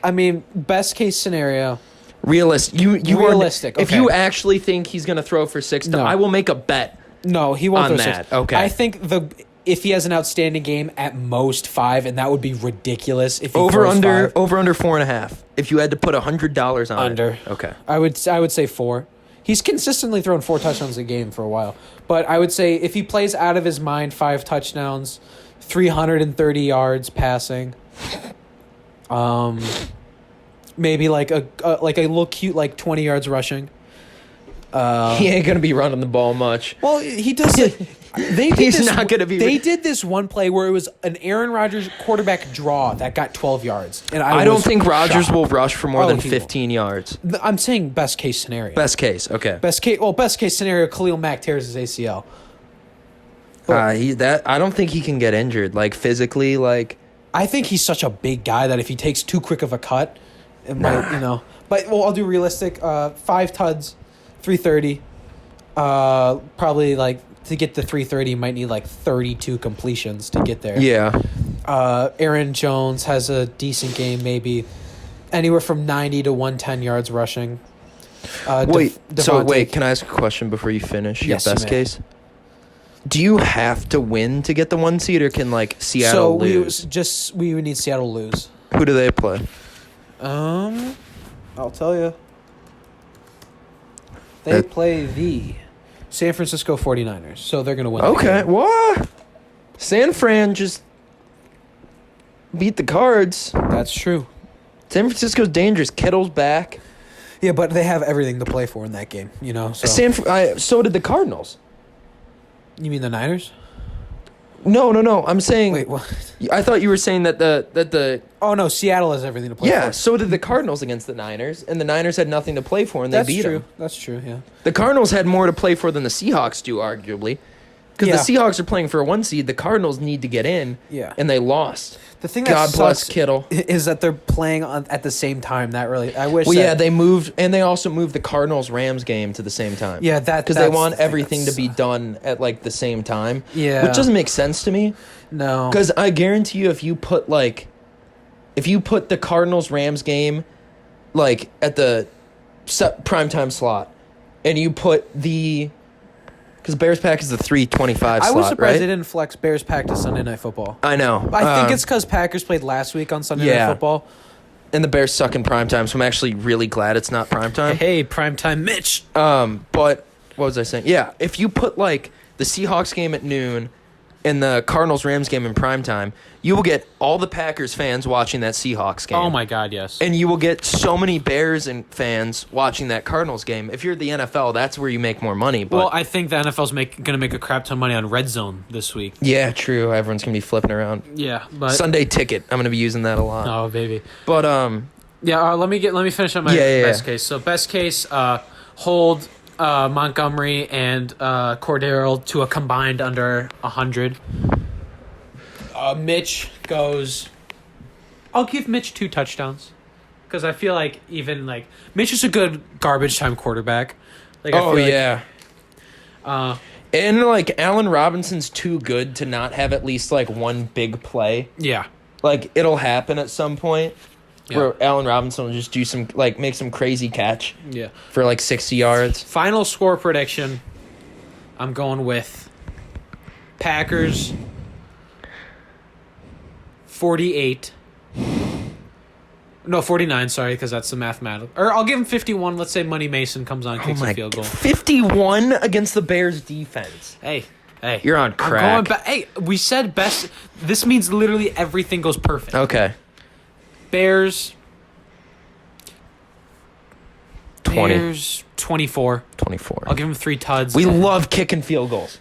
I mean, best case scenario. Realistic. Realistic. If you actually think he's going to throw for 6, I will make a bet. No, he won't on throw that. 6. Okay. I think if he has an outstanding game, at most 5, and that would be ridiculous. If he over throws under 5. over under 4.5. If you had to put $100 on under. it. Okay. I would say 4. He's consistently thrown 4 touchdowns a game for a while, but I would say if he plays out of his mind, 5 touchdowns, 330 yards passing. Maybe like a little cute 20 yards rushing. He ain't gonna be running the ball much. Well, he does. He's not gonna be. They did this one play where it was an Aaron Rodgers quarterback draw that got 12 yards, and I don't think Rodgers shocked. will rush for more than 15 yards. I'm saying best case scenario. Best case, okay. Best case scenario. Khalil Mack tears his ACL. I don't think he can get injured. Physically, I think he's such a big guy that if he takes too quick of a cut, it might, But I'll do realistic. 5 tuds, 330. Probably to get to 330, you might need 32 completions to get there. Yeah. Aaron Jones has a decent game, maybe anywhere from 90 to 110 yards rushing. Wait, can I ask a question before you finish? Yes, your best case? Do you have to win to get the 1 seed, or can Seattle lose? We would need Seattle to lose. Who do they play? I'll tell you. They play the San Francisco 49ers, so they're going to win. Okay, what? San Fran just beat the Cards. That's true. San Francisco's dangerous. Kittle's back. Yeah, but they have everything to play for in that game, So. So did the Cardinals. You mean the Niners? No. I'm saying. Wait, what? I thought you were saying that the. Oh no, Seattle has everything to play for. Yeah, so did the Cardinals against the Niners, and the Niners had nothing to play for, and they beat them. That's true. Yeah. The Cardinals had more to play for than the Seahawks do, arguably, because the Seahawks are playing for a 1 seed. The Cardinals need to get in. Yeah. And they lost. The thing that God bless sucks Kittle is that they're playing at the same time. That really, I wish. Well, yeah, they moved, and they also moved the Cardinals-Rams game to the same time. Yeah, because they want everything to be done at the same time. Yeah, which doesn't make sense to me. No, because I guarantee you, if you put the Cardinals-Rams game at the primetime slot, and you put because Bears Pack is the 3:25 slot, I was surprised right? they didn't flex Bears Pack to Sunday Night Football. I know. I think it's because Packers played last week on Sunday Night Football. And the Bears suck in primetime, so I'm actually really glad it's not primetime. Hey, primetime Mitch. But what was I saying? Yeah, if you put the Seahawks game at noon and the Cardinals-Rams game in primetime, you will get all the Packers fans watching that Seahawks game. Oh my God, yes. And you will get so many Bears and fans watching that Cardinals game. If you're the NFL, that's where you make more money. But well, I think the NFL's going to make a crap ton of money on Red Zone this week. Yeah, true. Everyone's going to be flipping around. Yeah, but Sunday Ticket. I'm going to be using that a lot. Oh, baby. But yeah. Let me finish up my best case. So best case, hold Montgomery and Cordero to a combined under 100. Mitch goes. I'll give Mitch 2 touchdowns because I feel like Mitch is a good garbage time quarterback. And Allen Robinson's too good to not have at least one big play. Yeah, it'll happen at some point. Yeah. Where Allen Robinson will just do some make some crazy catch. Yeah. For 60 yards. Final score prediction. I'm going with Packers 48. No, 49, sorry, because that's the mathematical. Or I'll give him 51. Let's say Money Mason comes on, kicks a field goal. 51 against the Bears defense. Hey. You're on crack. I'm going back. Hey, we said best. This means literally everything goes perfect. Okay. Bears 20. Bears 24. 24. I'll give him 3 tuds. We love kicking field goals.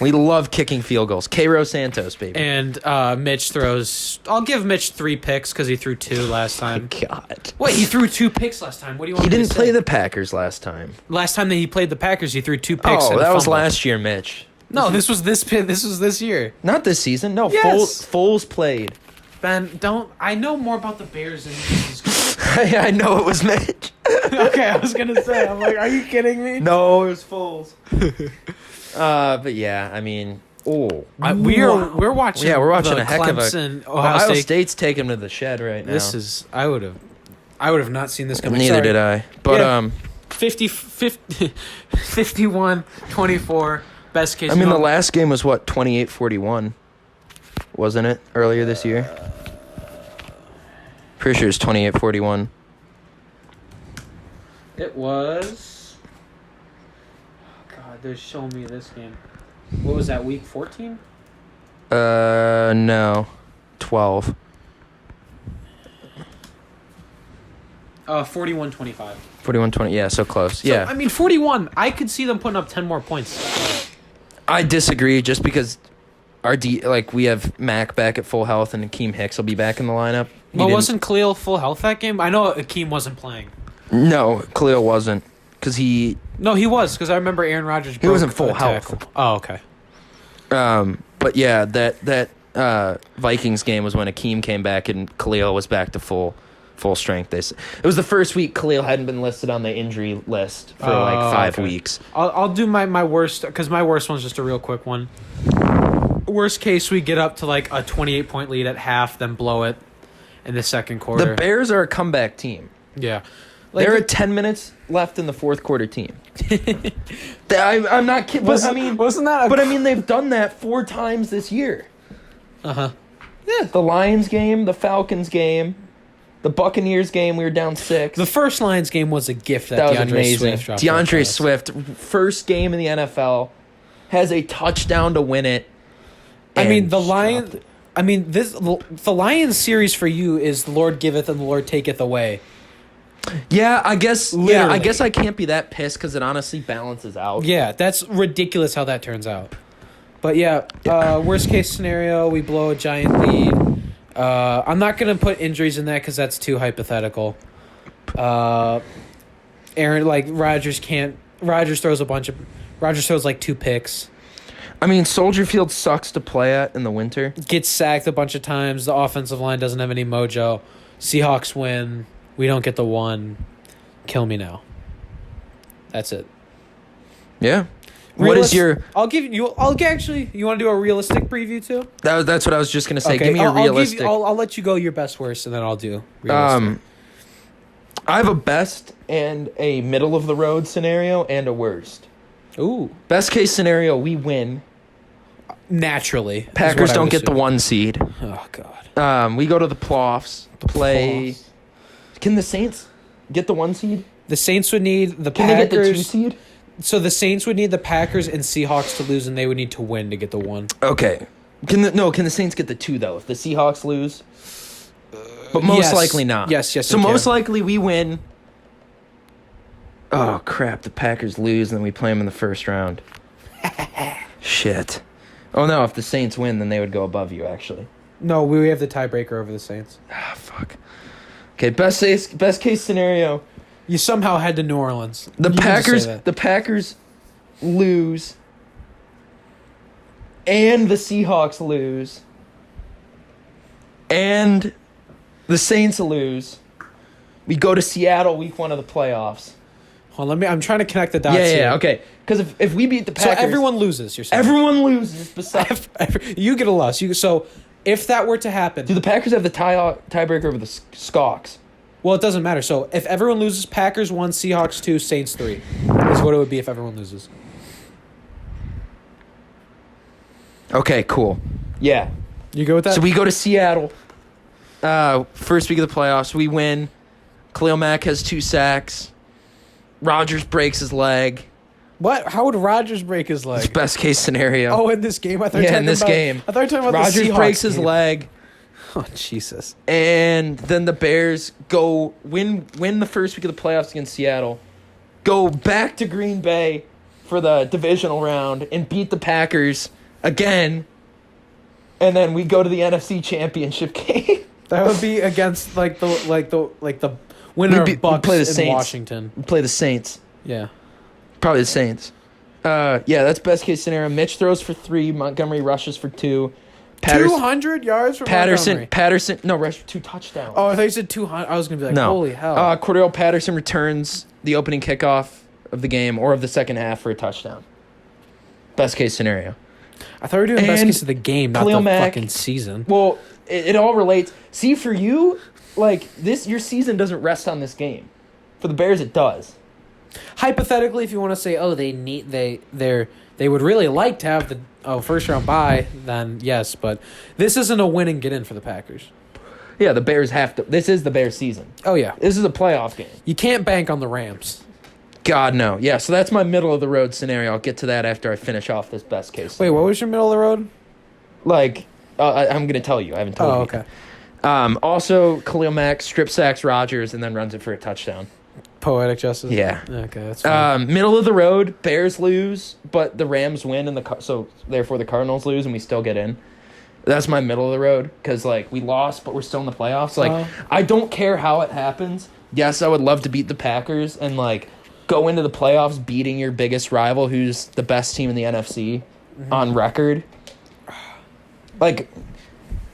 We love kicking field goals. Cairo Santos, baby. And Mitch throws... I'll give Mitch 3 picks because he threw 2 last time. God. Wait, he threw 2 picks last time. What do you want He me to didn't say? play the Packers last time. Last time that he played the Packers, he threw 2 picks. Oh, that was last year, Mitch. No, this was this year. Not this season. No, Yes. Foles played. Ben, don't... I know more about the Bears than you. I know it was Mitch. Okay, I was going to say. I'm like, are you kidding me? No, it was Foles. But yeah, I mean... Oh, we're watching. Yeah, we're watching the a heck Clemson, of a Ohio State's taking him to the shed right now. This is I would have not seen this coming. Neither did I. But yeah. 51, 24, best case. I mean, the last game was what, 28-41, wasn't it, earlier this year? Pretty sure it's 28-41. It was. God, they're showing me this game. What was that, week 14? No. 12. 41-25. 41-20, yeah, so close. So, Yeah. I mean, 41, I could see them putting up 10 more points. I disagree just because we have Mac back at full health and Akeem Hicks will be back in the lineup. Well, wasn't Khalil full health that game? I know Akeem wasn't playing. No, Khalil wasn't. Because No, he was, because I remember Aaron Rodgers He wasn't full health. Oh, okay. But yeah, that Vikings game was when Akeem came back and Khalil was back to full strength. It was the first week Khalil hadn't been listed on the injury list for 5 weeks. I'll do my worst, because my worst one's just a real quick one. Worst case, we get up to like a 28-point lead at half, then blow it in the second quarter. The Bears are a comeback team. Yeah. They're at 10 minutes left in the fourth quarter team. I'm not kidding. But I mean, wasn't that? But I mean, they've done that 4 times this year. Yeah. The Lions game, the Falcons game, the Buccaneers game. We were down 6. The first Lions game was a gift that was DeAndre amazing. Swift dropped. DeAndre Swift, first game in the NFL, has a touchdown to win it. I mean, the Lions series for you is the Lord giveth and the Lord taketh away. Yeah, I guess. Literally. Yeah, I guess I can't be that pissed because it honestly balances out. Yeah, that's ridiculous how that turns out. But yeah, worst case scenario, we blow a giant lead. I'm not gonna put injuries in that because that's too hypothetical. Aaron, like Rodgers throws like 2 picks. I mean, Soldier Field sucks to play at in the winter. Gets sacked a bunch of times. The offensive line doesn't have any mojo. Seahawks win. We don't get the 1. Kill me now. That's it. Yeah. What is your... You want to do a realistic preview too? That's what I was just going to say. Okay, Give me a realistic... I'll let you go your best worst, and then I'll do realistic. I have a best and a middle-of-the-road scenario and a worst. Ooh. Best case scenario, we win. Naturally. Packers don't get the 1 seed. Oh, God. We go to the playoffs. Play... Can the Saints get the 1 seed? The Saints would need the Can Packers. They get the 2 seed? So the Saints would need the Packers and Seahawks to lose, and they would need to win to get the 1. Okay. Can the Saints get the 2, though, if the Seahawks lose? But most likely not. Yes. So most likely we win. Oh, crap. The Packers lose, and then we play them in the first round. Shit. Oh, no. If the Saints win, then they would go above you, actually. No, we have the tiebreaker over the Saints. Ah, fuck. Okay, best case scenario. You somehow head to New Orleans. The Packers lose, and the Seahawks lose, and the Saints lose. We go to Seattle week 1 of the playoffs. Hold on, I'm trying to connect the dots. Yeah, okay. Because if we beat the Packers, so everyone loses. You're saying everyone loses. Besides, you get a loss. So if that were to happen, do the Packers have the tiebreaker over the Skawks? Well, it doesn't matter. So if everyone loses, Packers 1, Seahawks 2, Saints 3 is what it would be if everyone loses. Okay, cool. Yeah. You go with that? So we go to Seattle. First week of the playoffs, we win. Khalil Mack has 2 sacks. Rodgers breaks his leg. What? How would Rodgers break his leg? It's best case scenario. Oh, in this game? I thought in this game. I thought you were talking about Rodgers the Seahawks breaks his game. leg. Oh, Jesus. And then the Bears go win the first week of the playoffs against Seattle. Go back to Green Bay for the divisional round and beat the Packers again. And then we go to the NFC Championship game. That would be against the winner of Bucks play the in Saints. Washington. We play the Saints. Yeah. Probably the Saints. Yeah, that's best case scenario. Mitch throws for 3. Montgomery rushes for 2. 200 yards for Montgomery. Patterson. No, rushed for 2 touchdowns. Oh, I thought you said 200. I was going to be like, No. holy hell. Cordell Patterson returns the opening kickoff of the game or of the second half for a touchdown. Best case scenario. I thought we were doing best and case of the game, not Khalil the Mack, fucking season. Well, it all relates. See, for you, like this, your season doesn't rest on this game. For the Bears, it does. Hypothetically, if you want to say, oh, they would really like to have the first round bye, then yes, but this isn't a win and get in for the Packers. Yeah, the Bears have to. This is the Bears season. Oh yeah, This is a playoff game. you can't bank on the Rams. God, no. Yeah, so that's my middle of the road scenario. I'll get to that after I finish off this best case. Wait, what was your middle of the road? Like, I'm going to tell you. I haven't told you. Oh, okay. Also, Khalil Mack strip sacks Rodgers and then runs it for a touchdown. Poetic justice. Yeah. Okay, that's fine. Middle of the road, Bears lose, but the Rams win, and so therefore the Cardinals lose, and we still get in. That's my middle of the road because like we lost, but we're still in the playoffs. Like I don't care how it happens. Yes, I would love to beat the Packers and like go into the playoffs beating your biggest rival, who's the best team in the NFC on record. Like,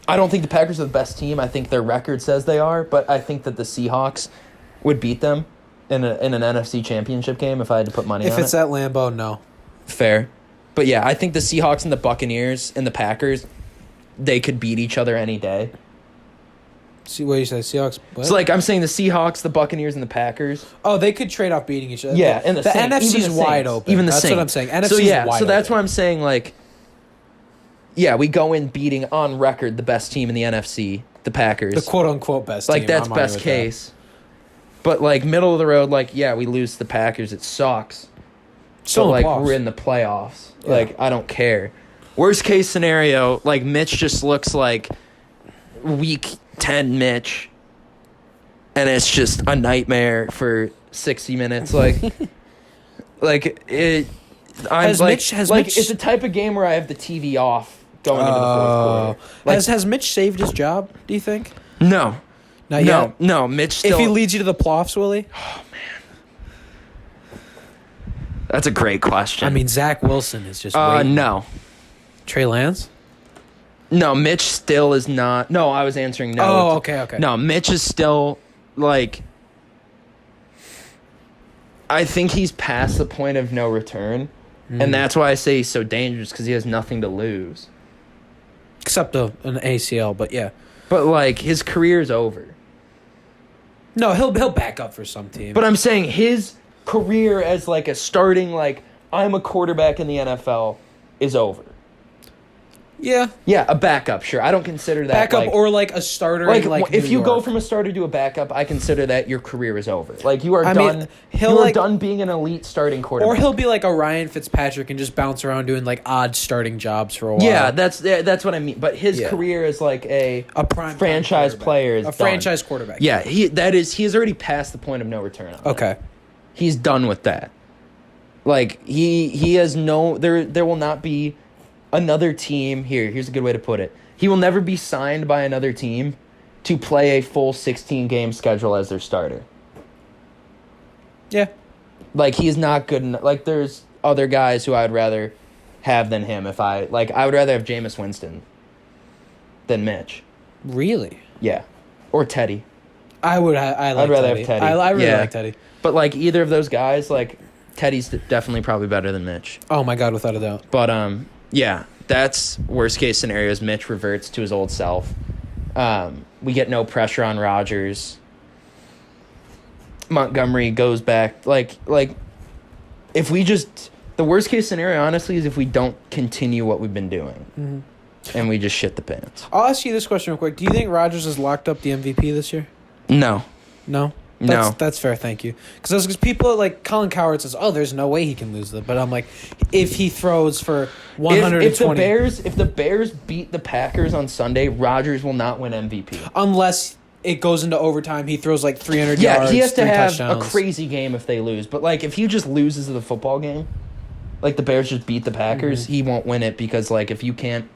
I don't think the Packers are the best team. I think their record says they are, but I think that the Seahawks would beat them in an NFC Championship game if I had to put money on it. If it's at Lambeau, no. Fair. But yeah, I think the Seahawks and the Buccaneers and the Packers, they could beat each other any day. See what you say, Seahawks. What? So like I'm saying the Seahawks, the Buccaneers, and the Packers. Oh, they could trade off beating each other. Yeah, and the Saints, NFC's even the wide Saints, open. Even the That's Saints. what I'm saying. NFC's so yeah, wide so that's open. why I'm saying like, yeah, we go in beating on record the best team in the NFC, the Packers. The quote unquote best like team. that's I'm best case. But like middle of the road, like yeah, we lose to the Packers. It sucks. So like we're in the playoffs. Yeah. Like I don't care. Worst case scenario, like Mitch just looks like week 10 Mitch, and it's just a nightmare for 60 minutes. Like, like it. I'm Has like, Mitch- has like Mitch- it's the type of game where I have the TV off going into the fourth quarter. Like, has Mitch saved his job, do you think? no, Not no, yet. no. Mitch still. If he leads you to the playoffs, will he? That's a great question. I mean, Zach Wilson is just waiting. no. Trey Lance? No, Mitch still is not. No, I was answering no. Oh, okay. No, Mitch is still, like, I think he's past the point of no return. And that's why I say he's so dangerous, because he has nothing to lose. Except an ACL, but yeah. But, like, his career is over. No, he'll back up for some team. But I'm saying his career as, like, a starting, like, I'm a quarterback in the NFL is over. yeah. Yeah, a backup, sure. I don't consider that Backup like, or like a starter. like, in, like if New you go York. from a starter to a backup, I consider that your career is over. Like you are I done. mean, he'll, you are like- done being an elite starting quarterback. Or he'll be like a Ryan Fitzpatrick and just bounce around doing like odd starting jobs for a while. Yeah, that's what I mean. But his career is like a prime franchise player. Is a done. franchise quarterback. Yeah, he has already passed the point of no return. On Okay. that. He's done with that. Like he has no there will not be another team here. Here's a good way to put it. He will never be signed by another team to play a full 16-game schedule as their starter. Yeah. Like he's not good enough. Like there's other guys who I would rather have than him. I would rather have Jameis Winston than Mitch. Really? Yeah, or Teddy. I'd rather have Teddy. I really Yeah. like Teddy. But like either of those guys, like Teddy's definitely probably better than Mitch. Oh my God, without a doubt. But yeah, that's worst case scenario is Mitch reverts to his old self. We get no pressure on Rodgers. Montgomery goes back like if we just the worst case scenario honestly is if we don't continue what we've been doing. Mm-hmm. and we just shit the pants. I'll ask you this question real quick. Do you think Rodgers has locked up the MVP this year? No. No? No. That's fair, thank you. Because people like Colin Cowherd says, oh, there's no way he can lose it. But I'm like, if he throws for 120... If the Bears beat the Packers on Sunday, Rodgers will not win MVP. Unless it goes into overtime, he throws like 300 yards, Yeah, he has to have touchdowns. a crazy game if they lose. But, like, if he just loses the football game, like the Bears just beat the Packers, he won't win it because, like, if you can't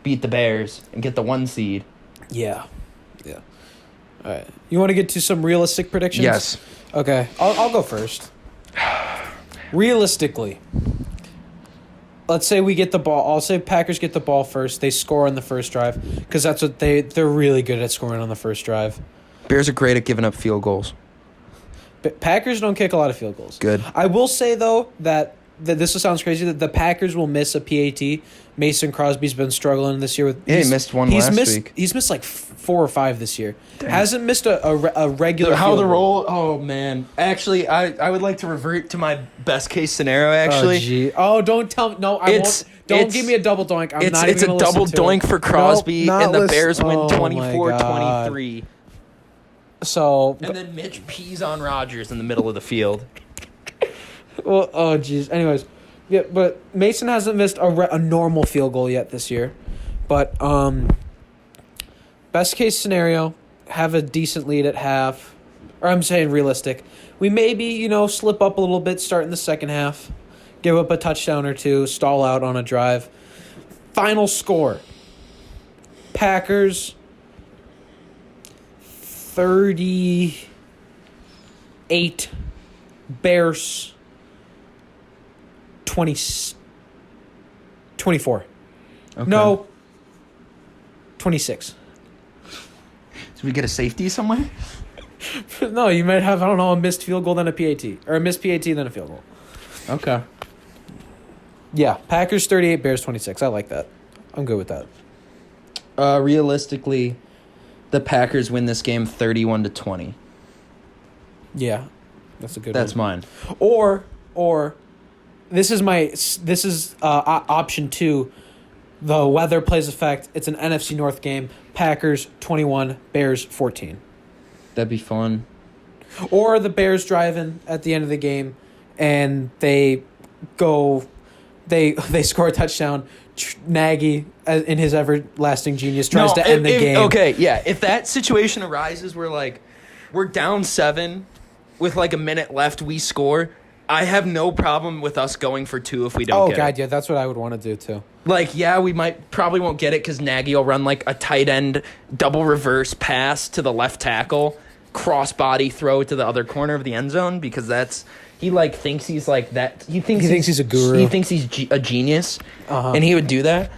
beat the Bears and get the 1 seed... Yeah. All right. You want to get to some realistic predictions? Yes. Okay. I'll go first. Realistically, let's say we get the ball. I'll say Packers get the ball first. They score on the first drive because that's what they're really good at, scoring on the first drive. Bears are great at giving up field goals. But Packers don't kick a lot of field goals. Good. I will say, though, that this sounds crazy, that the Packers will miss a PAT. Mason Crosby's been struggling this year. He missed one last week. He's missed like 4 or 5 this year. Damn. Hasn't missed a regular How field the goal. roll... Oh, man. Actually, I would like to revert to my best case scenario, actually. Oh, gee. Oh, don't tell me. No, I won't. Don't give me a double doink. I'm not even going to listen to it. It's a double doink for Crosby, nope, and the listen. Bears win 24-23. So... And then Mitch pees on Rodgers in the middle of the field. Well, oh, jeez. Anyways... Yeah, but Mason hasn't missed a normal field goal yet this year. But best case scenario, have a decent lead at half. Or I'm saying realistic. We maybe, slip up a little bit, start in the second half. Give up a touchdown or 2, stall out on a drive. Final score. Packers 38. Bears 24. Okay. No. 26. Did we get a safety somewhere? No, you might have, a missed field goal, then a PAT. Or a missed PAT, then a field goal. Okay. Yeah, Packers 38, Bears 26. I like that. I'm good with that. Realistically, the Packers win this game 31-20. Yeah, that's a good That's one. mine. Or this is option 2. The weather plays effect. It's an NFC North game. Packers 21, Bears 14. That'd be fun. Or the Bears drive in at the end of the game, and they score a touchdown. Nagy, in his everlasting genius, tries to end the game. Okay, yeah. If that situation arises where, we're down 7 with, a minute left, we score, I have no problem with us going for 2 if we don't get it. Oh, God, yeah. That's what I would want to do, too. We probably won't get it because Nagy will run, a tight end double reverse pass to the left tackle, crossbody throw to the other corner of the end zone because that's... He thinks he's that. He thinks he's a guru. He thinks he's a genius, and he would do that.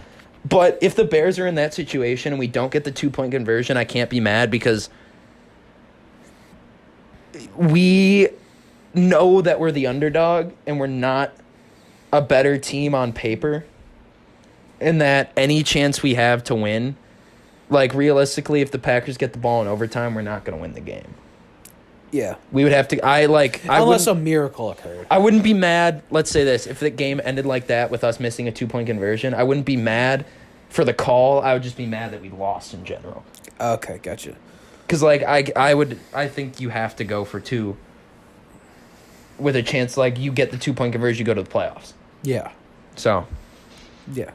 But if the Bears are in that situation and we don't get the 2-point conversion, I can't be mad because we know that we're the underdog and we're not a better team on paper, and that any chance we have to win, realistically, if the Packers get the ball in overtime, we're not going to win the game. Yeah. We would have to... Unless a miracle occurred. I wouldn't be mad, let's say this, if the game ended like that with us missing a 2-point conversion, I wouldn't be mad for the call. I would just be mad that we lost in general. Okay, gotcha. Because, I think you have to go for 2 with a chance, you get the 2-point conversion, you go to the playoffs. Yeah. So... Yeah.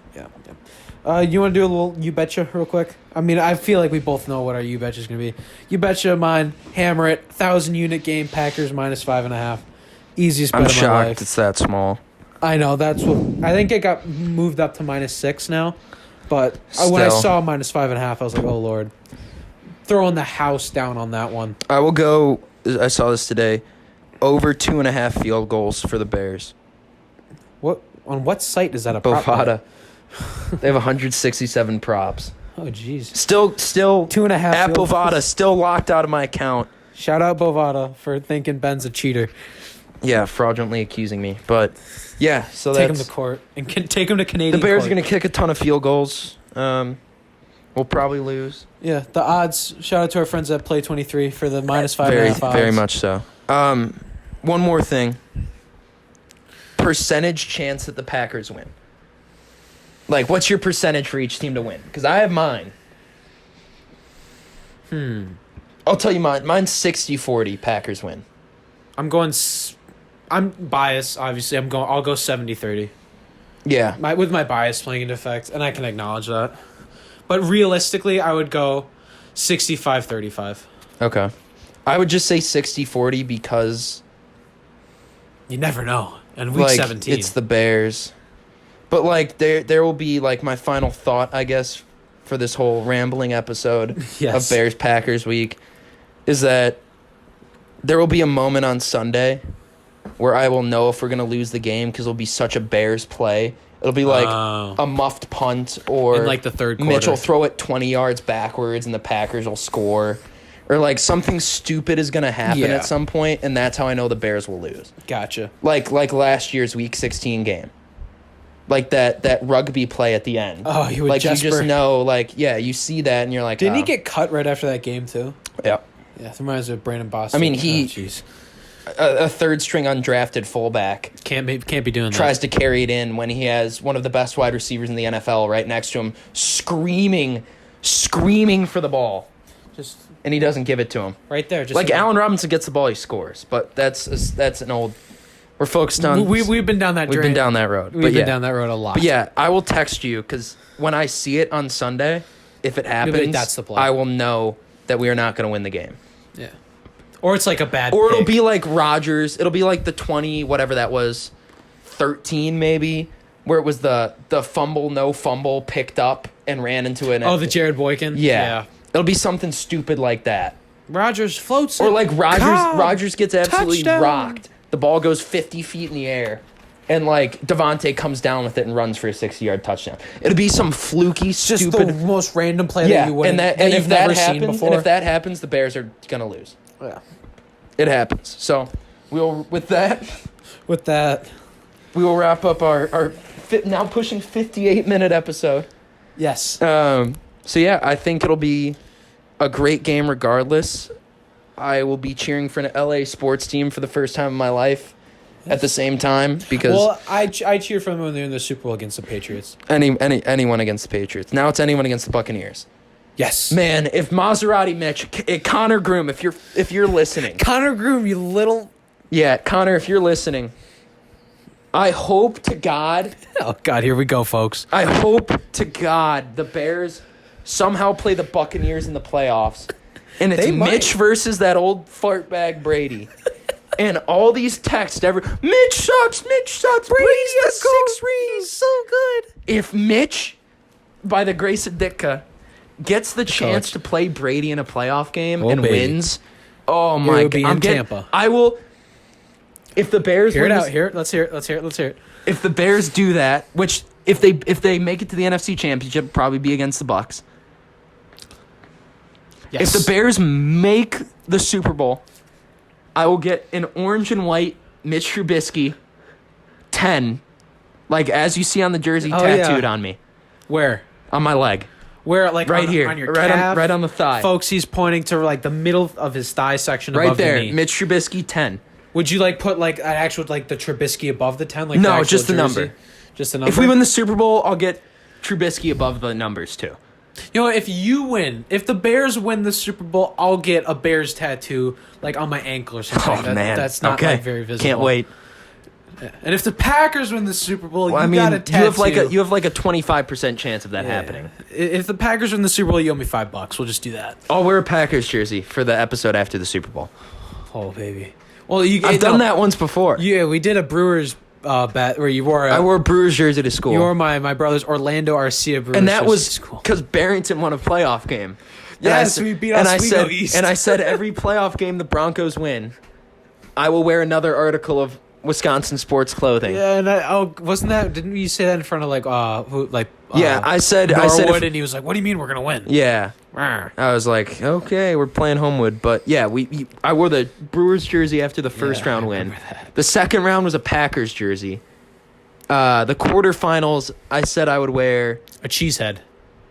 You want to do a little you betcha real quick? I mean, I feel like we both know what our you betcha is going to be. You betcha mine, hammer it, 1,000-unit game, Packers -5.5. Easiest bet of my life. I'm shocked it's that small. I know, that's what... I think it got moved up to -6 now, but when I saw -5.5, I was like, oh, Lord. Throwing the house down on that one. I will go, I saw this today, over 2.5 field goals for the Bears. What? On what site is that a prop? Bovada. They have 167 props. Oh, jeez. Still 2.5 at field Bovada, goals. still locked out of my account. Shout out Bovada for thinking Ben's a cheater. Yeah, fraudulently accusing me. But, yeah, so take him to court and take him to Canadian The Bears court. are going to kick a ton of field goals. We'll probably lose. Yeah, the odds. Shout out to our friends at Play 23 for the -5.5 odds. Very much so. One more thing. Percentage chance that the Packers win. Like, what's your percentage for each team to win? Because I have mine. I'll tell you mine. Mine's 60-40 Packers win. I'm biased, obviously. I'll go 70-30. Yeah. With my bias playing into effect, and I can acknowledge that. But realistically, I would go 65-35. Okay. I would just say 60-40 because... You never know. And week 17. It's the Bears. But, like, there will be, like, my final thought, I guess, for this whole rambling episode of Bears-Packers week is that there will be a moment on Sunday where I will know if we're going to lose the game because it'll be such a Bears play. It'll be like a muffed punt or in like the third quarter. Mitch will throw it 20 yards backwards and the Packers will score. Or like something stupid is going to happen at some point, and that's how I know the Bears will lose. Gotcha. Like last year's Week 16 game. Like that rugby play at the end. Oh, you would like you just know, like, yeah, you see that and you're like, Didn't he get cut right after that game too? Yeah. Yeah, that reminds me of Brandon Boston. I mean, a third string undrafted fullback can't be doing that. Tries to carry it in when he has one of the best wide receivers in the NFL right next to him, screaming for the ball. And he doesn't give it to him. Right there. Just like Allen Robinson gets the ball, he scores. But that's an old... We're focused on... We've been down that We've been down that road. We've been down that road a lot. But yeah, I will text you because when I see it on Sunday, if it happens, that's the play. I will know that we are not going to win the game. Yeah. Or it's like a bad Or pick. it'll be like Rodgers. It'll be like the 20, whatever that was, 13 maybe, where it was the fumble, no fumble, picked up and ran into it. Oh, the Jared Boykin? Yeah. It'll be something stupid like that. Rodgers floats it. Or like Rodgers gets absolutely Touchdown. rocked. The ball goes 50 feet in the air. And like Devontae comes down with it and runs for a 60-yard touchdown. It'll be some fluky, stupid, just the most random play that you wouldn't. And if that happens, the Bears are gonna lose. Yeah, it happens. So with that, we will wrap up our now pushing 58-minute episode. Yes. So yeah, I think it'll be a great game regardless. I will be cheering for an LA sports team for the first time in my life. At the same time, because I cheer for them when they're in the Super Bowl against the Patriots. Anyone against the Patriots. Now it's anyone against the Buccaneers. Yes, man. If Maserati Mitch, Connor Groom, if you're listening, Connor Groom, you little Connor, if you're listening, I hope to God. Oh God, here we go, folks. I hope to God the Bears somehow play the Buccaneers in the playoffs, and it's Mitch versus that old fartbag Brady. And all these texts, Mitch sucks, Brady's the 6 rings. So good. If Mitch, by the grace of Ditka, gets the chance to play Brady in a playoff game wins, oh my God. Tampa. I will, if the Bears hear it out, hear it. Let's hear it. If the Bears do that, which if they make it to the NFC Championship, probably be against the Bucs. Yes. If the Bears make the Super Bowl, I will get an orange and white Mitch Trubisky 10, like as you see on the jersey, tattooed on me. Where? On my leg. Where? Like right here, on your calf? right on the thigh. Folks, he's pointing to like the middle of his thigh section above there, the knee. Mitch Trubisky 10. Would you like put like an actual like the Trubisky above the 10? Like no, just the number. Just the number. If we win the Super Bowl, I'll get Trubisky above the numbers too. You know, if the Bears win the Super Bowl, I'll get a Bears tattoo like on my ankle or something. Oh man, that's not like very visible. Can't wait. Yeah. And if the Packers win the Super Bowl, got a tattoo. You have like a 25% chance of that happening. If the Packers win the Super Bowl, you owe me $5. We'll just do that. I'll wear a Packers jersey for the episode after the Super Bowl. Oh baby. Well, I've done that once before. Yeah, we did a Brewers bet where you wore. I wore a Brewers jersey to school. You wore my brother's Orlando Arcia Brewers, and that was because Barrington won a playoff game. Yes, we beat Oswego East. And I said every playoff game the Broncos win, I will wear another article of Wisconsin sports clothing. Yeah, and wasn't that? Didn't you say that in front of I said Norwood, and he was like, "What do you mean we're gonna win?" Yeah. I was like, okay, we're playing Homewood, but yeah, I wore the Brewers jersey after the first round win. The second round was a Packers jersey. The quarterfinals, I said I would wear a cheesehead.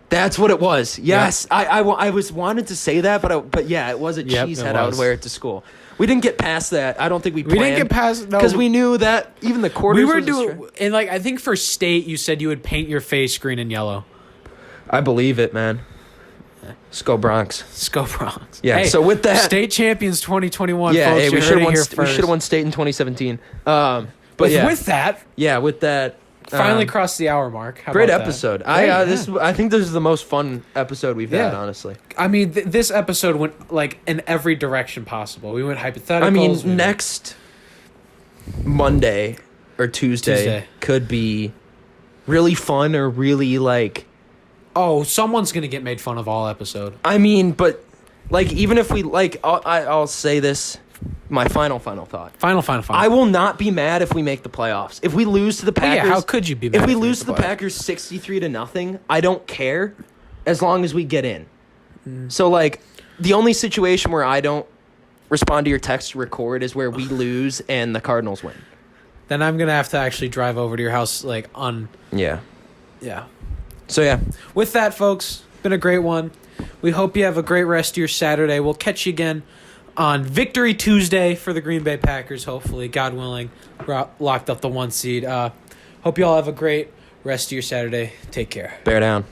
That's what it was. Yes, yep. I wanted to say that, but yeah, it was a cheesehead. I would wear it to school. We didn't get past that. I don't think we We planned. didn't get past because we knew that even the quarters. We were was a doing, and like I think for state, you said you would paint your face green and yellow. I believe it, man. Let's go Bronx. Let's go Bronx. Yeah. Hey, so with that, state champions 2021. yeah, folks, hey, we should have won state in 2017. But yeah, with that, finally crossed the hour mark. How great about that? episode. Great, I think this is the most fun episode we've had, Yeah. honestly. I mean, this episode went like in every direction possible. We went hypotheticals. I mean, we went- next Monday or Tuesday could be really fun or really like. Oh, someone's gonna get made fun of all episode. I mean, but like even if we like, I'll say this. My final thought. Final. I will not be mad if we make the playoffs. If we lose to the Packers, how could you be mad If we if we lose make to the the playoffs? Packers 63-0, I don't care, as long as we get in. So like, the only situation where I don't respond to your text to record is where we lose and the Cardinals win. Then I'm gonna have to actually drive over to your house, like on. Yeah. Yeah. So yeah, With that, folks, been a great one. We hope you have a great rest of your Saturday. We'll catch you again on Victory Tuesday for the Green Bay Packers, hopefully, God willing. Locked up the 1 seed. Hope you all have a great rest of your Saturday. Take care. bear down.